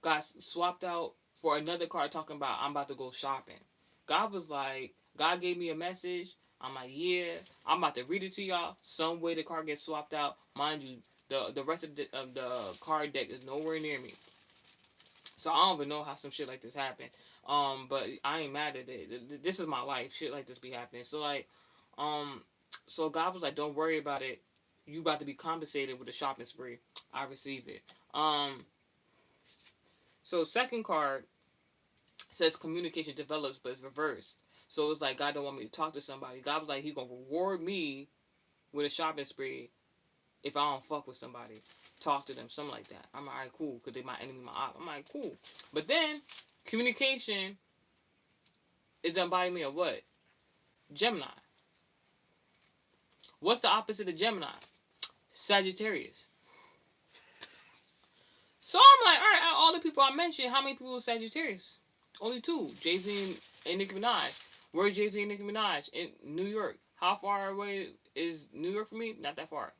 got swapped out for another card talking about I'm about to go shopping. God was like, God gave me a message. I'm like, yeah, I'm about to read it to y'all. Some way the card gets swapped out. Mind you, the rest of the card deck is nowhere near me. So I don't even know how some shit like this happened. But I ain't mad at it. This is my life. Shit like this be happening. So like, um, so God was like, don't worry about it. You about to be compensated with a shopping spree. I receive it. So second card says communication develops, but it's reversed. So it's like God don't want me to talk to somebody. God was like, He gonna reward me with a shopping spree if I don't fuck with somebody. Talk to them, something like that. I'm like, alright, cool, because they my enemy, my op. I'm like, cool. But then communication is the embodiment of what? Gemini. What's the opposite of Gemini? Sagittarius. So I'm like, alright, all the people I mentioned, how many people are Sagittarius? Only two, Jay-Z and Nicki Minaj. Where Jay-Z and Nicki Minaj? In New York. How far away is New York from me? Not that far.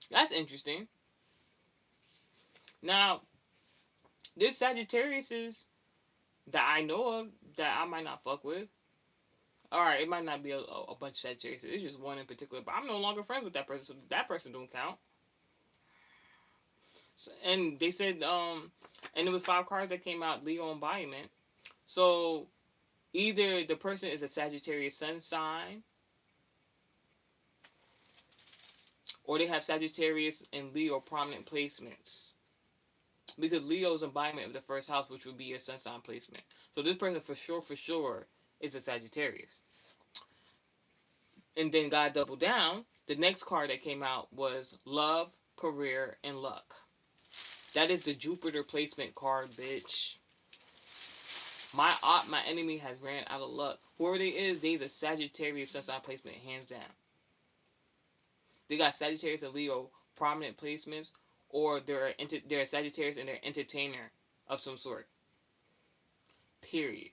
That's interesting. Now, there's Sagittariuses that I know of that I might not fuck with. Alright, it might not be a bunch of Sagittarius. It's just one in particular. But I'm no longer friends with that person, so that person don't count. So, and they said, and it was 5 cards that came out, Leo embodiment. So, either the person is a Sagittarius sun sign, or they have Sagittarius and Leo prominent placements. Because Leo's embodiment of the first house, which would be your sun sign placement. So this person for sure is a Sagittarius. And then God doubled down. The next card that came out was love, career, and luck. That is the Jupiter placement card, bitch. My enemy has ran out of luck. Whoever they is, they's a Sagittarius sun sign placement, hands down. They got Sagittarius and Leo prominent placements, or they're a Sagittarius and they're entertainer of some sort. Period.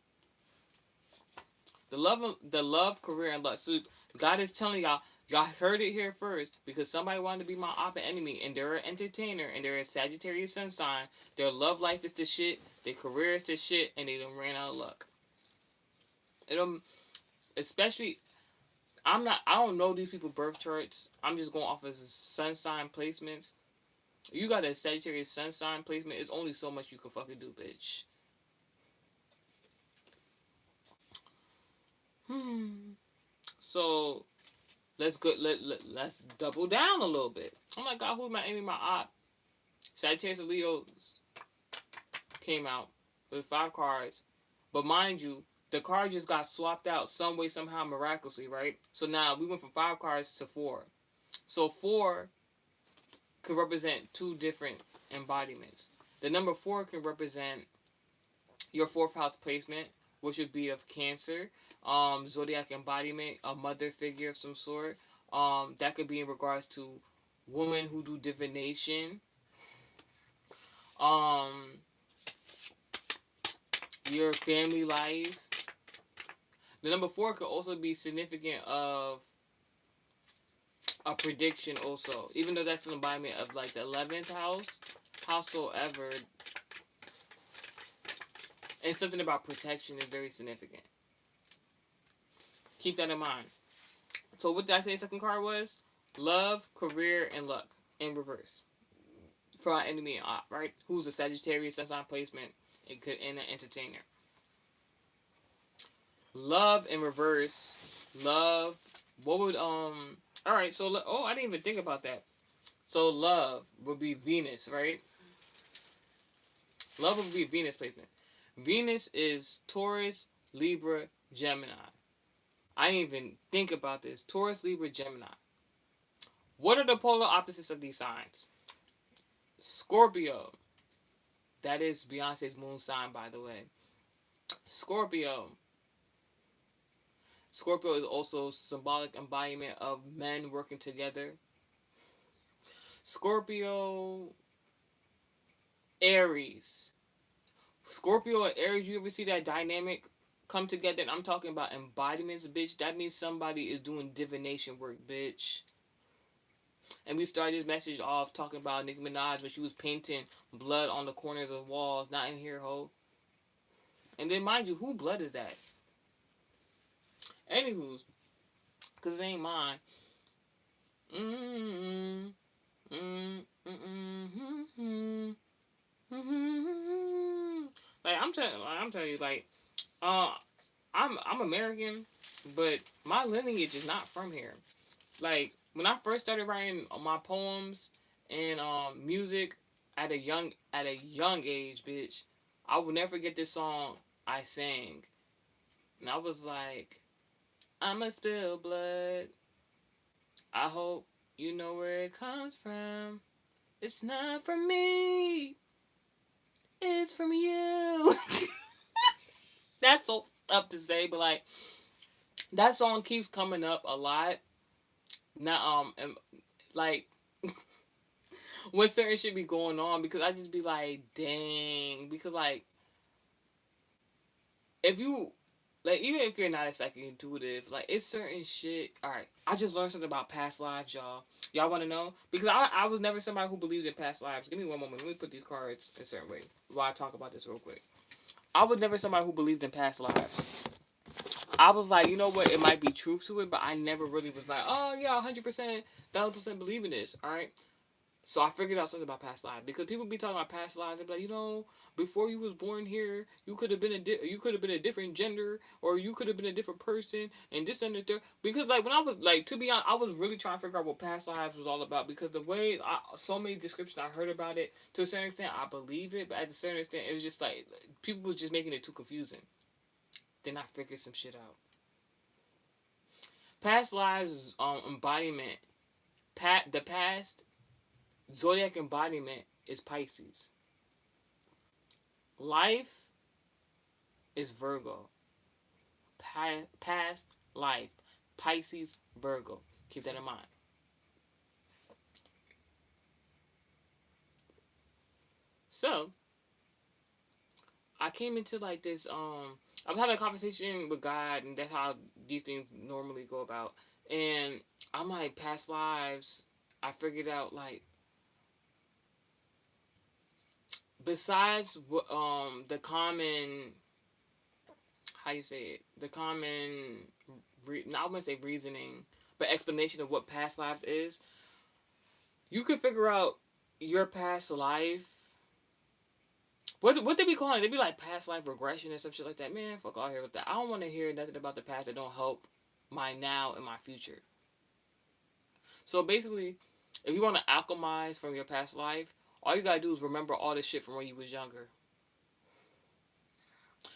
The love, career, and luck. So God is telling y'all heard it here first, because somebody wanted to be my op and enemy, and they're an entertainer, and they're a Sagittarius sun sign. Their love life is the shit, their career is the shit, and they done ran out of luck. Especially, I don't know these people birth charts. I'm just going off of sun sign placements. You got a Sagittarius sun sign placement, it's only so much you can fucking do, bitch. So let's let's double down a little bit. I'm like, God, who's my enemy, my op? Sagittarius and Leo came out with 5 cards, but mind you, the card just got swapped out some way, somehow, miraculously, right? So now we went from 5 cards to 4. So 4 could represent 2 different embodiments. The number 4 can represent your 4th house placement, which would be of Cancer, zodiac embodiment, a mother figure of some sort. That could be in regards to women who do divination. Your family life. The number 4 could also be significant of a prediction also. Even though that's an embodiment of like the 11th house, howsoever, and something about protection is very significant. Keep that in mind. So what did I say the second card was? Love, career, and luck in reverse. For our enemy and op, right? Who's a Sagittarius, sun sign placement, and an entertainer. Love in reverse. Love. What would All right. So I didn't even think about that. So love would be Venus, right? Love would be Venus placement. Venus is Taurus, Libra, Gemini. I didn't even think about this. Taurus, Libra, Gemini. What are the polar opposites of these signs? Scorpio. That is Beyonce's moon sign, by the way. Scorpio. Scorpio is also symbolic embodiment of men working together. Scorpio, Aries. Scorpio and Aries, you ever see that dynamic come together? And I'm talking about embodiments, bitch. That means somebody is doing divination work, bitch. And we started this message off talking about Nicki Minaj, but she was painting blood on the corners of walls. Not in here, ho. And then, mind you, who blood is that? Anywho's, because it ain't mine. Like I'm telling you, like, I'm American, but my lineage is not from here. Like when I first started writing my poems and music at a young age, bitch, I will never forget this song I sang, and I was like, I'ma spill blood. I hope you know where it comes from. It's not from me. It's from you. That's so up to say, but like that song keeps coming up a lot. Now, and, like when certain shit be going on, because I just be like, dang, because like if you like even if you're not a psychic intuitive, like it's certain shit. All right, I just learned something about past lives, y'all. Y'all want to know? Because I was never somebody who believed in past lives. Give me one moment. Let me put these cards a certain way while I talk about this real quick. I was never somebody who believed in past lives. I was like, you know what? It might be truth to it, but I never really was like, oh yeah, 100%, 1,000% believe in this. All right. So I figured out something about past lives because people be talking about past lives. They be like, before you was born here, you could have been you could have been a different gender, or you could have been a different person, and this and that. Because like when I was like, to be honest, I was really trying to figure out what past lives was all about because the way so many descriptions I heard about it, to a certain extent, I believe it, but at a certain extent, it was just like people was just making it too confusing. Then I figured some shit out. Past lives embodiment. The past zodiac embodiment is Pisces. Life is Virgo. Past life, Pisces, Virgo. Keep that in mind. So I came into like this. I was having a conversation with God, and that's how these things normally go about. And I'm like, past lives. I figured out like besides the common, how you say it, the common, not I wouldn't say reasoning, but explanation of what past lives is. You can figure out your past life. What they be calling it? They be like past life regression and some shit like that. Man, fuck all here with that. I don't want to hear nothing about the past that don't help my now and my future. So basically, if you want to alchemize from your past life, all you gotta do is remember all this shit from when you was younger.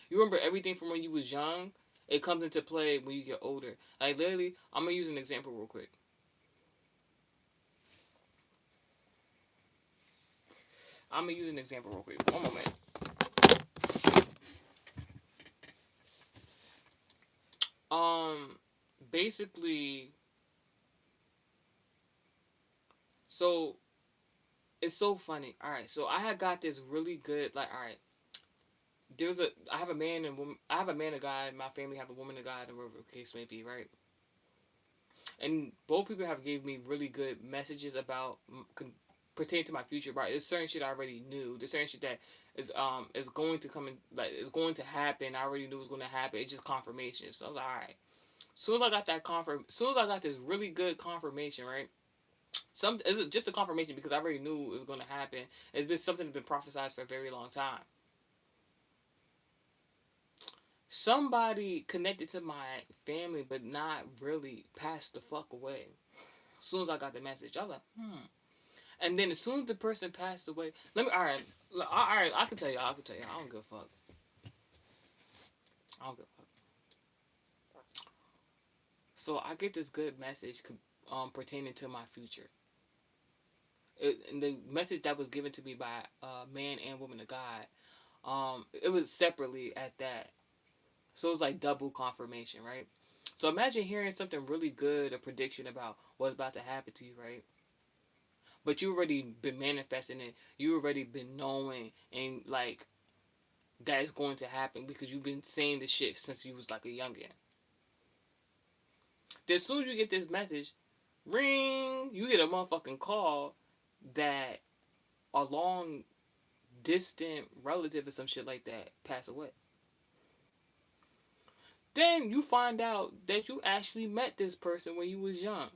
You remember everything from when you was young. It comes into play when you get older. Like literally, I'm gonna use an example real quick. I'm gonna use an example real quick. One moment. Um, basically, so it's so funny. All right, so I had got this really good. Like, all right, I have a man and woman. I have a man, a guy. My family have a woman, a guy. The case may be, right. and both people have gave me really good messages about pertaining to my future. Right, there's certain shit I already knew. There's certain shit that is going to come in, like it's going to happen. I already knew it was going to happen. It's just confirmation. So I was like, all right. Soon as I got that soon as I got this really good confirmation, right? It's just a confirmation because I already knew it was going to happen. It's been something that's been prophesized for a very long time. Somebody connected to my family, but not really passed the fuck away. As soon as I got the message, I was like, hmm. And then as soon as the person passed away, all right, I can tell you, I don't give a fuck. I don't give a fuck. So I get this good message, pertaining to my future. And the message that was given to me by man and woman of God, it was separately at that. So it was like double confirmation, right? So imagine hearing something really good, a prediction about what's about to happen to you, right? But you already been manifesting it. You already been knowing and like that is going to happen because you've been saying this shit since you was like a youngin. Then as soon as you get this message, ring, you get a motherfucking call that a long distant relative or some shit like that pass away. Then you find out that you actually met this person when you was young.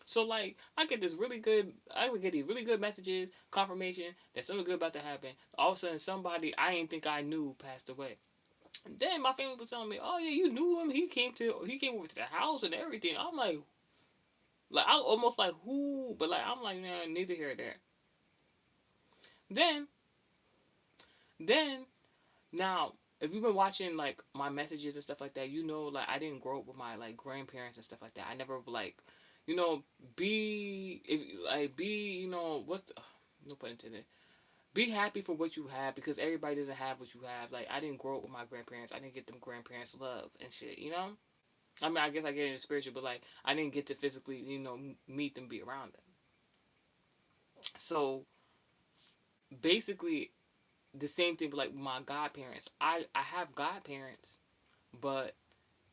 So like I would get these really good messages, confirmation that something good about to happen. All of a sudden somebody I ain't think I knew passed away. And then my family was telling me, "Oh yeah, you knew him. He came over to the house and everything." I'm like I almost like who, but like I'm like nah, neither here or there. Then then now if you've been watching like my messages and stuff like that, you know like I didn't grow up with my like grandparents and stuff like that. I never like you know be if like be you know what's the, no pun intended. Be happy for what you have because everybody doesn't have what you have. Like I didn't grow up with my grandparents. I didn't get them grandparents love and shit. You know. I mean, I guess I get it in spiritual, but like I didn't get to physically, meet them, be around them. So basically, the same thing. But like my godparents, I have godparents, but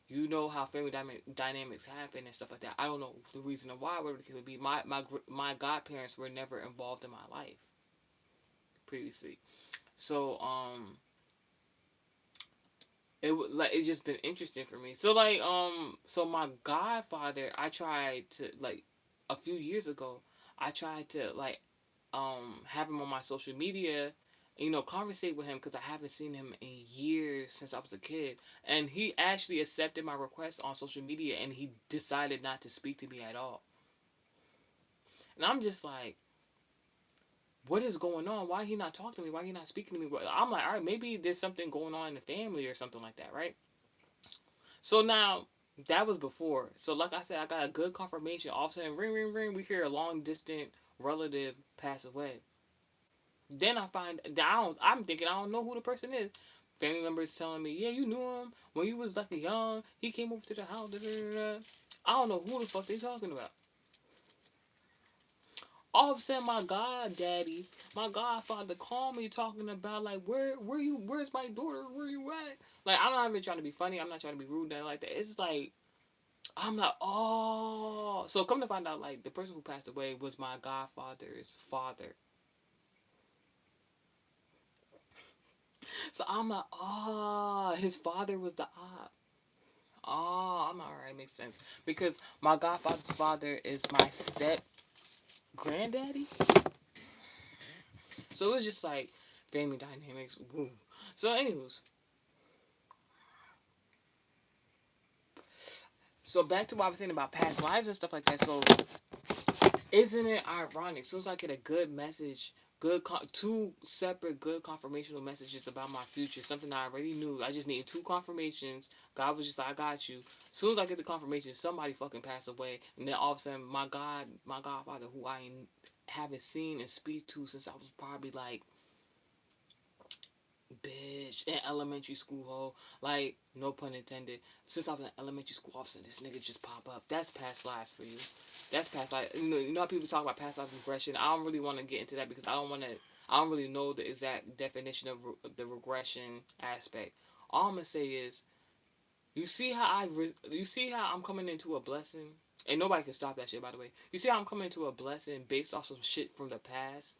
you know how family dynamics happen and stuff like that. I don't know the reason why. Whatever the case would be, my godparents were never involved in my life previously. So it's just been interesting for me. So so my godfather, I tried to like a few years ago, I tried to have him on my social media, conversate with him because I haven't seen him in years since I was a kid, and he actually accepted my request on social media, and he decided not to speak to me at all, and I'm just like. What is going on? Why he not talking to me? Why he not speaking to me? I'm like, all right, maybe there's something going on in the family or something like that, right? So now that was before. So like I said, I got a good confirmation. All of a sudden, ring, ring, ring. We hear a long distant relative pass away. Then I find that I'm thinking I don't know who the person is. Family members telling me, yeah, you knew him when you was like young. He came over to the house. Da, da, da, da. I don't know who the fuck they talking about. All of a sudden, my godfather called me talking about like where's my daughter? Where you at? Like I'm not even trying to be funny. I'm not trying to be rude. Nothing like that. It's just like I'm like, oh. So come to find out, like, the person who passed away was my godfather's father. So I'm like, oh, his father was the op. Oh, I'm alright, makes sense. Because my godfather's father is my step granddaddy. So it was just like family dynamics. Woo. So, anyways, so back to what I was saying about past lives and stuff like that. So isn't it ironic? As soon as I get a good message, two separate good confirmational messages about my future, something I already knew. I just needed two confirmations. God was just like, I got you. As soon as I get the confirmation, somebody fucking passed away, and then all of a sudden, my godfather, who I haven't seen and speak to since I was probably like bitch in elementary school, ho. Like, no pun intended. Since I was in elementary school, all of a sudden this nigga just pop up. That's past lives for you. That's past life. You know how people talk about past life regression. I don't really want to get into that because I don't want to. I don't really know the exact definition of the regression aspect. All I'm gonna say is You see how I'm coming into a blessing, and nobody can stop that shit. By the way, you see how I'm coming into a blessing based off some shit from the past.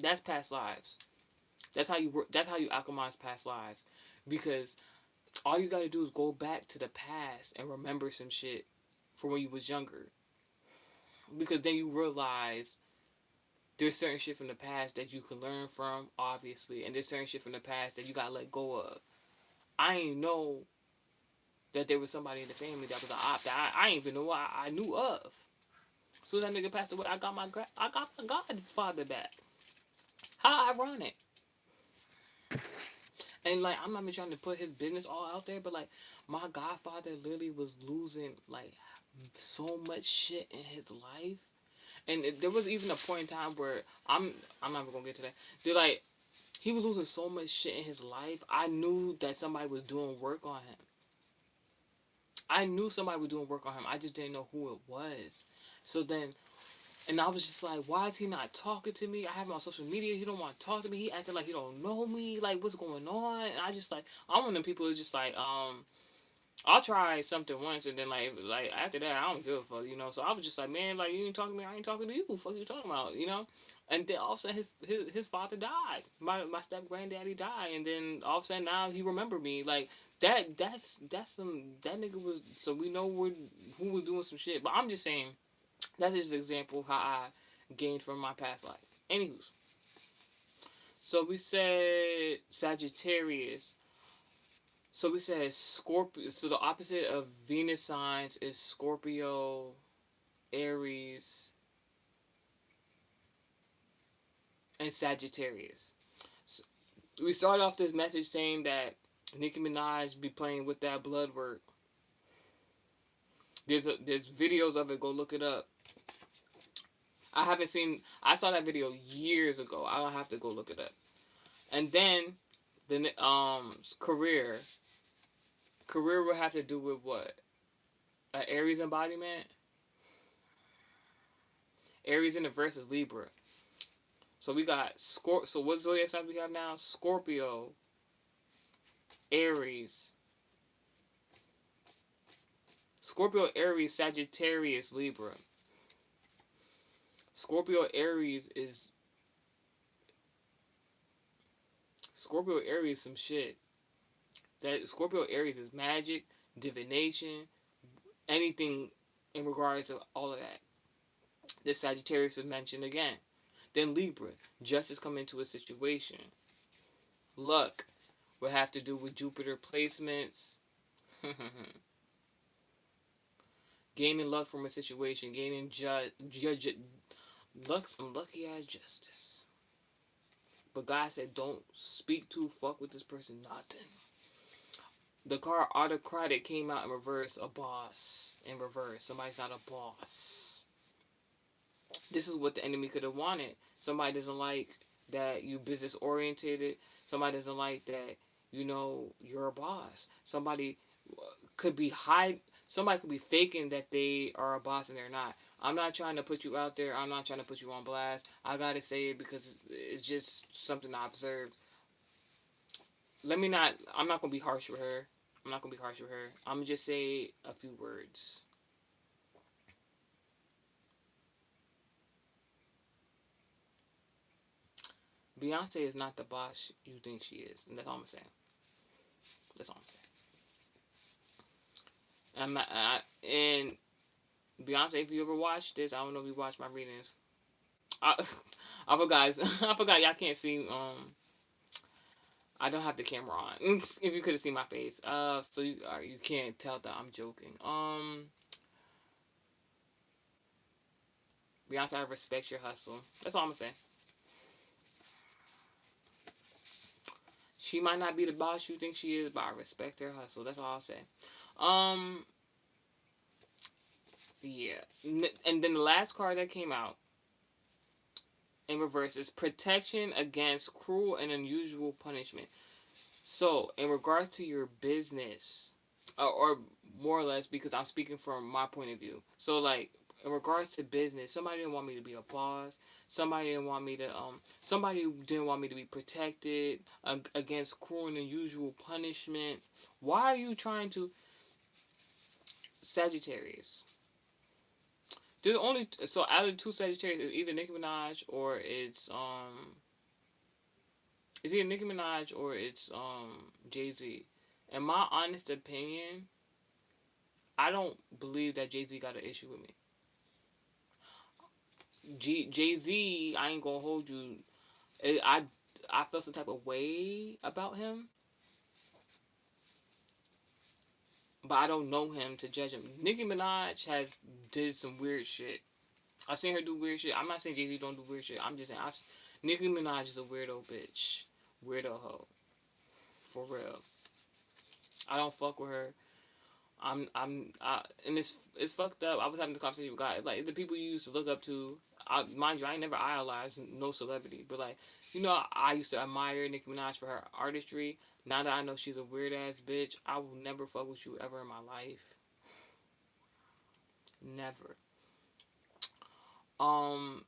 That's past lives. That's how you work. That's how you alchemize past lives, because all you gotta do is go back to the past and remember some shit from when you was younger, because then you realize there's certain shit from the past that you can learn from, obviously, and there's certain shit from the past that you gotta let go of. I ain't know that there was somebody in the family that was an op that I ain't even know I knew of. So that nigga passed away. I got my godfather back. How ironic. And like, I'm not even trying to put his business all out there, but like, my godfather literally was losing like so much shit in his life. And there was even a point in time where I'm not even gonna get to that. They're like, he was losing so much shit in his life. I knew that somebody was doing work on him. I knew somebody was doing work on him. I just didn't know who it was. So then, and I was just like, why is he not talking to me? I have him on social media. He don't want to talk to me. He acting like he don't know me. Like, what's going on? And I just like, I'm one of them people who's just like, I'll try something once, and then like after that, I don't give a fuck, you know. So I was just like, man, like, you ain't talking to me, I ain't talking to you. What the fuck you talking about, you know? And then all of a sudden, his father died. My step granddaddy died, and then all of a sudden now he remembered me. Like, that's some that nigga was. So we know who was doing some shit. But I'm just saying, that's just an example of how I gained from my past life. Anywho's, so we said Sagittarius. So we said Scorpio. So the opposite of Venus signs is Scorpio, Aries, and Sagittarius. So we started off this message saying that Nicki Minaj be playing with that blood work. There's videos of it. Go look it up. I haven't seen. I saw that video years ago. I'll have to go look it up. And then the career. Career will have to do with what? An Aries embodiment. Aries in the verse is Libra. So we got So what zodiac signs we have now? Scorpio, Aries, Aries, Sagittarius, Libra. Scorpio Aries is Scorpio Aries some shit. That Scorpio Aries is magic, divination, anything in regards to all of that. The Sagittarius is mentioned again. Then Libra, justice come into a situation. Luck will have to do with Jupiter placements. Gaining luck from a situation, gaining luck, some lucky ass justice. But God said, don't speak to, fuck with this person, nothing. The card autocratic came out in reverse, a boss in reverse. Somebody's not a boss. This is what the enemy could have wanted. Somebody doesn't like that you business orientated. Somebody doesn't like that, you know, you're a boss. Could be somebody could be faking that they are a boss and they're not. I'm not trying to put you out there. I'm not trying to put you on blast. I gotta say it because it's just something I observed. I'm not gonna be harsh with her. I'm gonna just say a few words. Beyonce is not the boss you think she is, and that's all I'm saying. That's all I'm saying. And Beyonce, if you ever watched this, I don't know if you watched my readings. I, I forgot. I forgot. Y'all can't see. I don't have the camera on. If you could have seen my face. So you can't tell that I'm joking. Beyonce, I respect your hustle. That's all I'm saying. She might not be the boss you think she is, but I respect her hustle. That's all I'll say. Um, yeah. And then the last card that came out in reverse is protection against cruel and unusual punishment. So, in regards to your business, or more or less, because I'm speaking from my point of view. So, like, in regards to business, somebody didn't want me to be a boss. Somebody didn't want me to be protected against cruel and unusual punishment. Why are you trying to Sagittarius? There's only so out of the two Sagittarius, it's either Nicki Minaj or it's either Nicki Minaj or it's Jay Z. In my honest opinion, I don't believe that Jay Z got an issue with me. Jay Z, I ain't gonna hold you. I felt some type of way about him, but I don't know him to judge him. Nicki Minaj has did some weird shit. I've seen her do weird shit. I'm not saying Jay Z don't do weird shit. I'm just saying Nicki Minaj is a weirdo bitch, weirdo hoe, for real. I don't fuck with her. And it's fucked up. I was having this conversation with guys, like the people you used to look up to. Mind you, I ain't never idolized no celebrity, but like, I used to admire Nicki Minaj for her artistry. Now that I know she's a weird ass bitch, I will never fuck with you ever in my life. Never. Um,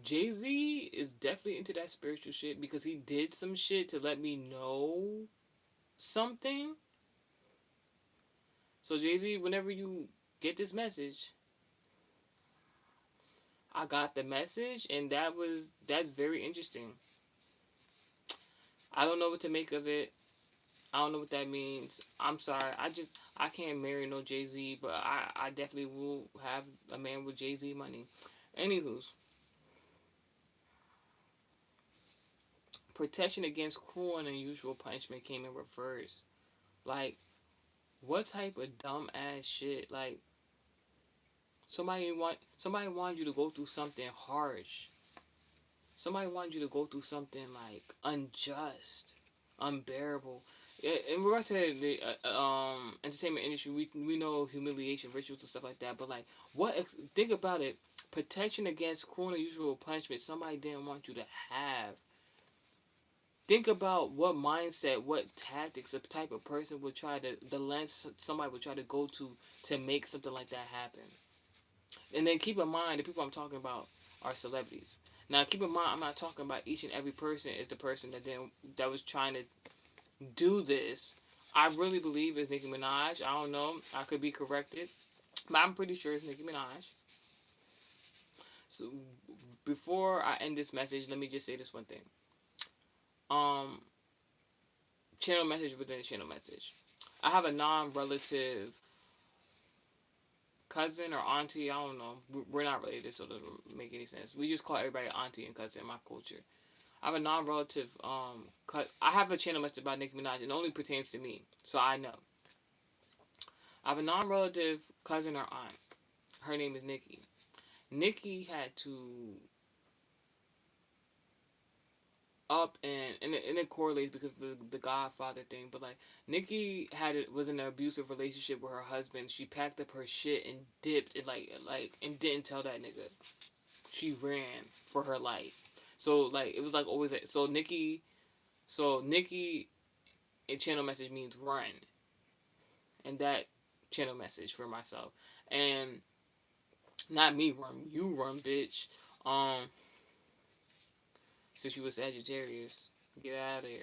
Jay Z is definitely into that spiritual shit because he did some shit to let me know something. So Jay Z, whenever you get this message, I got the message, and that's very interesting. I don't know what to make of it. I don't know what that means. I'm sorry. I can't marry no Jay Z, but I definitely will have a man with Jay Z money. Anywho's, protection against cruel and unusual punishment came in reverse. Like, what type of dumb ass shit? Like, somebody wanted you to go through something harsh. Somebody wanted you to go through something like unjust, unbearable. In regards to the entertainment industry, we know humiliation, rituals, and stuff like that. But like, think about it: protection against cruel and unusual punishment. Somebody didn't want you to have. Think about what mindset, what tactics a type of person would try to, the lengths somebody would try to go to make something like that happen. And then keep in mind, the people I'm talking about are celebrities. Now, keep in mind, I'm not talking about each and every person is the person that was trying to do this. I really believe it's Nicki Minaj. I don't know. I could be corrected, but I'm pretty sure it's Nicki Minaj. So, before I end this message, let me just say this one thing. Um, Channel message within a channel message. I have a non-relative cousin or auntie. I don't know. We're not related, so it doesn't make any sense. We just call everybody auntie and cousin in my culture. I have a non-relative. I have a channel message about Nicki Minaj. It only pertains to me, so I know. I have a non-relative cousin or aunt. Her name is Nikki. Nikki had to up and it correlates because of the Godfather thing. But like Nikki was in an abusive relationship with her husband. She packed up her shit and dipped and and didn't tell that nigga. She ran for her life. So like it was like always Nikki in channel message means run, and that channel message for myself and not me run, you run, bitch. Um, since you was Sagittarius, get out of here.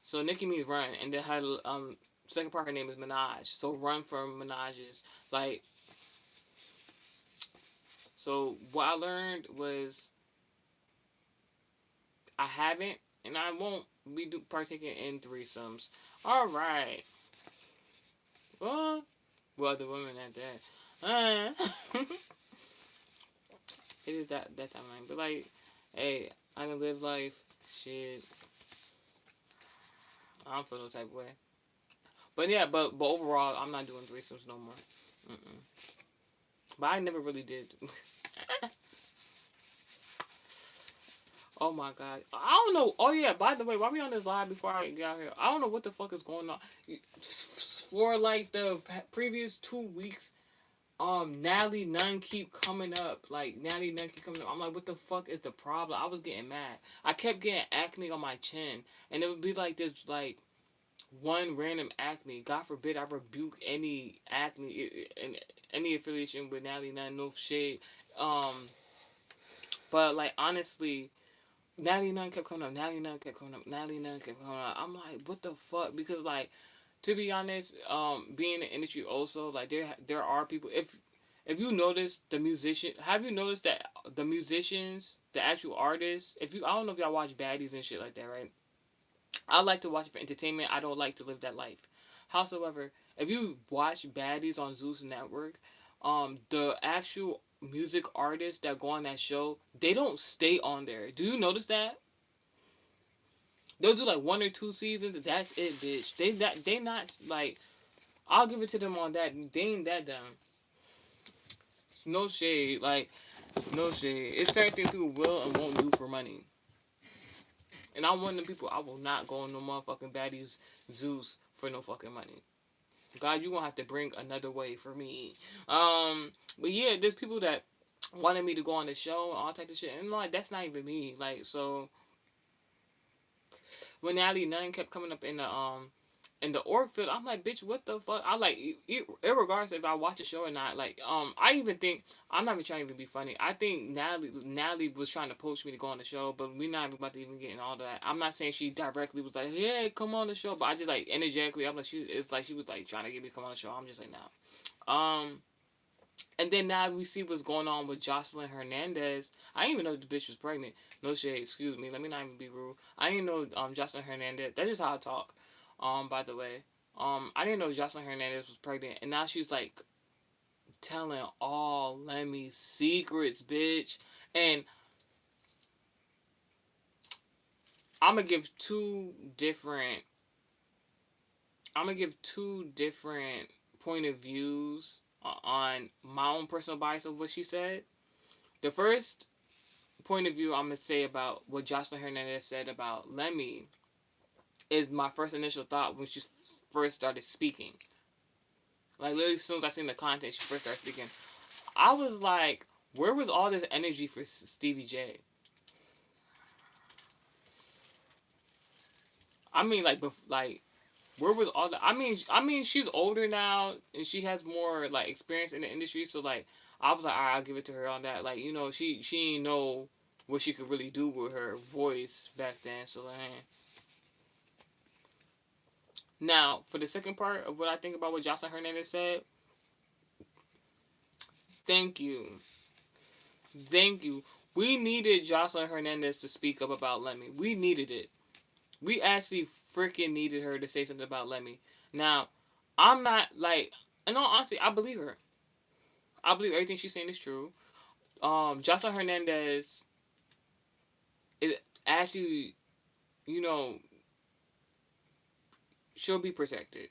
So Nikki means run, and then her second part her name is Minaj. So run from Minaj's like. So what I learned was I haven't, and I won't be partaking in threesomes. All right. Well, the women at that. It is that time, but like, hey, I done live life. Shit, I don't feel no type of way. But yeah, but overall, I'm not doing threesomes no more. Mm-mm. But I never really did. Oh my god, I don't know. Oh yeah, by the way, while we on this live before I get out here, I don't know what the fuck is going on. For like the previous 2 weeks, Natalie Nunn keep coming up. Like Natalie Nunn keep coming up. I'm like, what the fuck is the problem? I was getting mad. I kept getting acne on my chin, and it would be like this, like one random acne. God forbid I rebuke any acne and any affiliation with Natalie Nunn. No shade. Um, but like honestly, Natalie Nunn kept coming up. Natalie Nunn kept coming up. Natalie Nunn kept coming up. I'm like, what the fuck? Because like, to be honest, being in the industry also, like there are people. If you notice the musician, have you noticed that the musicians, the actual artists, if you, I don't know if y'all watch baddies and shit like that, right? I like to watch it for entertainment. I don't like to live that life. Howsoever, if you watch baddies on Zeus Network, the actual music artists that go on that show, they don't stay on there. Do you notice that? They'll do like 1 or 2 seasons. That's it, bitch. They not like. I'll give it to them on that. They ain't that dumb. No shade, like no shade. It's certain things people will and won't do for money. And I'm one of the people. I will not go on no motherfucking baddies Zeus for no fucking money. God, you gonna have to bring another way for me. But yeah, there's people that wanted me to go on the show and all type of shit, and like that's not even me. Like so, when Natalie Nunn kept coming up in the org field, I'm like, bitch, what the fuck? I like, regardless if I watch a show or not. Like, I even think I'm not even trying to even be funny. I think Natalie was trying to poach me to go on the show, but we're not even about to even get in all that. I'm not saying she directly was like, yeah, come on the show, but I just like energetically, I'm like, it's like she was like trying to get me to come on the show. I'm just like, no. And then now we see what's going on with Jocelyn Hernandez. I didn't even know the bitch was pregnant. No shade, excuse me. Let me not even be rude. I didn't know Jocelyn Hernandez. That's just how I talk. By the way. I didn't know Jocelyn Hernandez was pregnant. And now she's like telling all Lemmy's secrets, bitch. And I'm gonna give two different point of views on my own personal bias of what she said. The first point of view I'm gonna say about what Jocelyn Hernandez said about Lemmy is my first initial thought when she first started speaking. Like literally, as soon as I seen the content, she first started speaking. I was like, where was all this energy for Stevie J? I mean, like where was all the? I mean, she's older now and she has more like experience in the industry. So like, I was like, all right, I'll give it to her on that. Like, you know, she ain't know what she could really do with her voice back then. So like, now for the second part of what I think about what Jocelyn Hernandez said, thank you, thank you. We needed Jocelyn Hernandez to speak up about Lemmy. We needed it. We actually freaking needed her to say something about Lemmy. Now, I'm not like, in all honesty, I believe her. I believe everything she's saying is true. Jocelyn Hernandez is actually, you know, she'll be protected.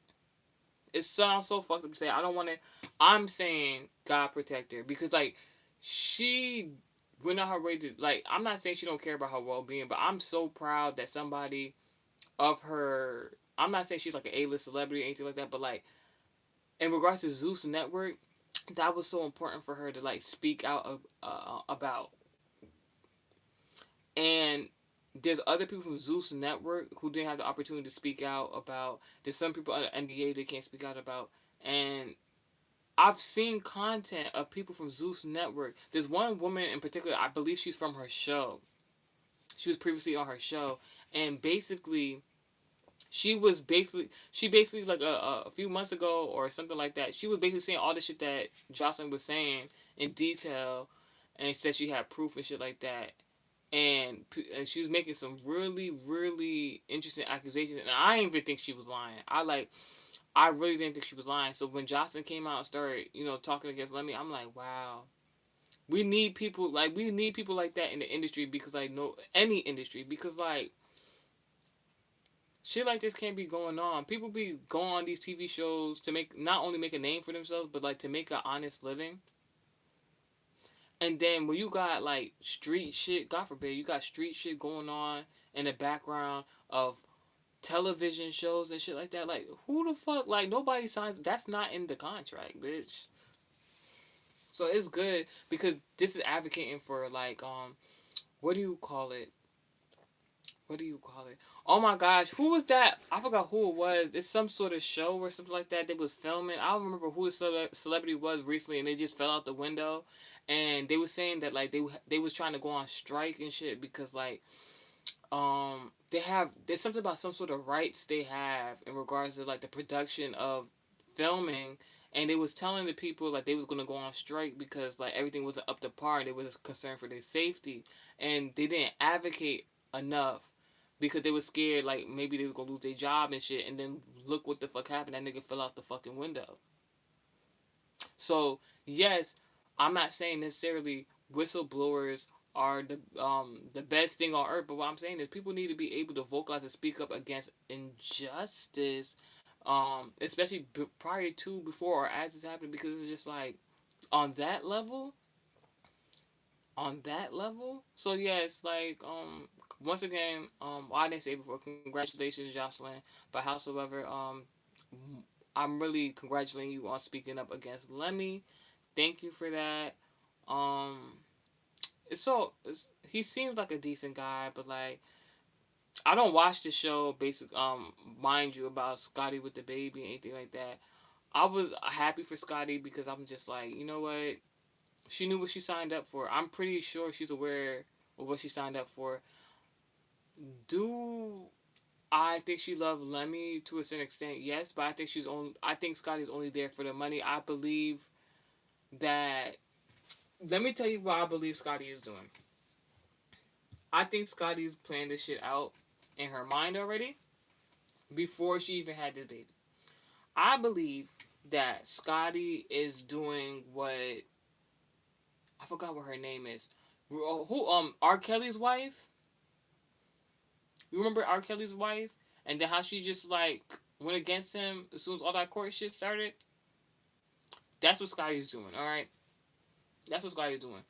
It sounds so fucked up to say. I don't want to. I'm saying God protect her because like she went out her way to like. I'm not saying she don't care about her well being, but I'm so proud that somebody of her. I'm not saying she's like an A-list celebrity or anything like that, but like in regards to Zeus Network, that was so important for her to like speak out about. And there's other people from Zeus Network who didn't have the opportunity to speak out about. There's some people under NDA they can't speak out about. And I've seen content of people from Zeus Network. There's one woman in particular, I believe she's from her show. She was previously on her show. And basically, she basically like a few months ago or something like that, she was basically saying all the shit that Jocelyn was saying in detail and said she had proof and shit like that. And she was making some really, really interesting accusations, and I didn't even think she was lying. I really didn't think she was lying. So when Jocelyn came out and started, you know, talking against Lemmy, I'm like, wow, we need people like that in the industry because like no any industry because like shit like this can't be going on. People be going on these TV shows to make not only make a name for themselves, but like to make an honest living. And then when you got like street shit, God forbid, you got street shit going on in the background of television shows and shit like that. Like, who the fuck? Like, nobody signs. That's not in the contract, bitch. So it's good because this is advocating for like, what do you call it? what do you call it? Oh my gosh, who was that? I forgot who it was. It's some sort of show or something like that. They was filming. I don't remember who the celebrity was recently, and they just fell out the window. And they were saying that like they was trying to go on strike and shit because like there's something about some sort of rights they have in regards to like the production of filming, and they was telling the people like they was gonna go on strike because like everything wasn't up to par and they was concerned for their safety, and they didn't advocate enough because they was scared like maybe they was gonna lose their job and shit, and then look what the fuck happened, that nigga fell out the fucking window. So yes, I'm not saying necessarily whistleblowers are the best thing on earth, but what I'm saying is people need to be able to vocalize and speak up against injustice, especially prior to, before, or as it's happening, because it's just like on that level, on that level. So yes, like once again, well, I didn't say it before. Congratulations, Jocelyn. But howsoever, I'm really congratulating you on speaking up against Lemmy. Thank you for that. Um, he seems like a decent guy, but like I don't watch the show. Basic, mind you, about Scotty with the baby and anything like that. I was happy for Scotty because I'm just like, you know what? She knew what she signed up for. I'm pretty sure she's aware of what she signed up for. Do I think she loved Lemmy to a certain extent? Yes, but I think she's only. I think Scotty's only there for the money. I believe that. Let me tell you what I believe Scotty is doing. I think Scotty's planned this shit out in her mind already before she even had this baby. I believe that Scotty is doing what I forgot what her name is. Who R. Kelly's wife? You remember R. Kelly's wife? And then how she just like went against him as soon as all that court shit started? That's what Scotty's doing, alright? That's what Scotty's doing.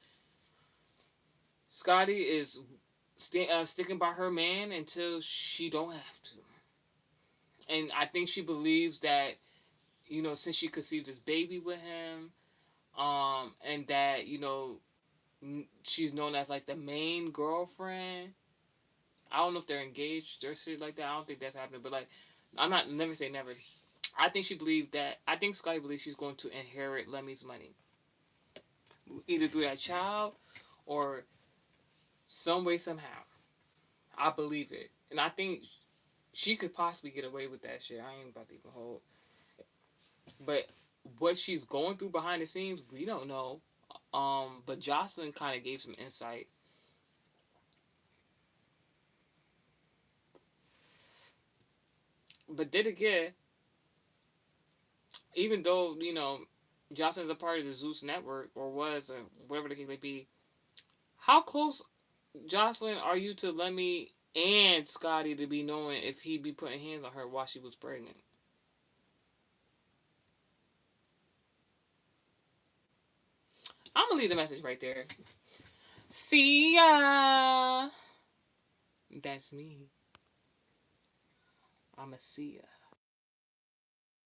Scotty is sticking by her man until she don't have to. And I think she believes that, you know, since she conceived this baby with him, and that, you know, she's known as like the main girlfriend. I don't know if they're engaged or shit like that. I don't think that's happening, but like, I'm not never say never. I think she believed that. I think Scotty believes she's going to inherit Lemmy's money, either through that child or some way somehow. I believe it, and I think she could possibly get away with that shit. I ain't about to even hold, but what she's going through behind the scenes, we don't know. But Jocelyn kind of gave some insight. But did again, even though you know Jocelyn's a part of the Zeus network or was or whatever the case may be, how close, Jocelyn, are you to Lemmy and Scotty to be knowing if he'd be putting hands on her while she was pregnant? I'm gonna leave the message right there. See ya. That's me. I'm a see ya.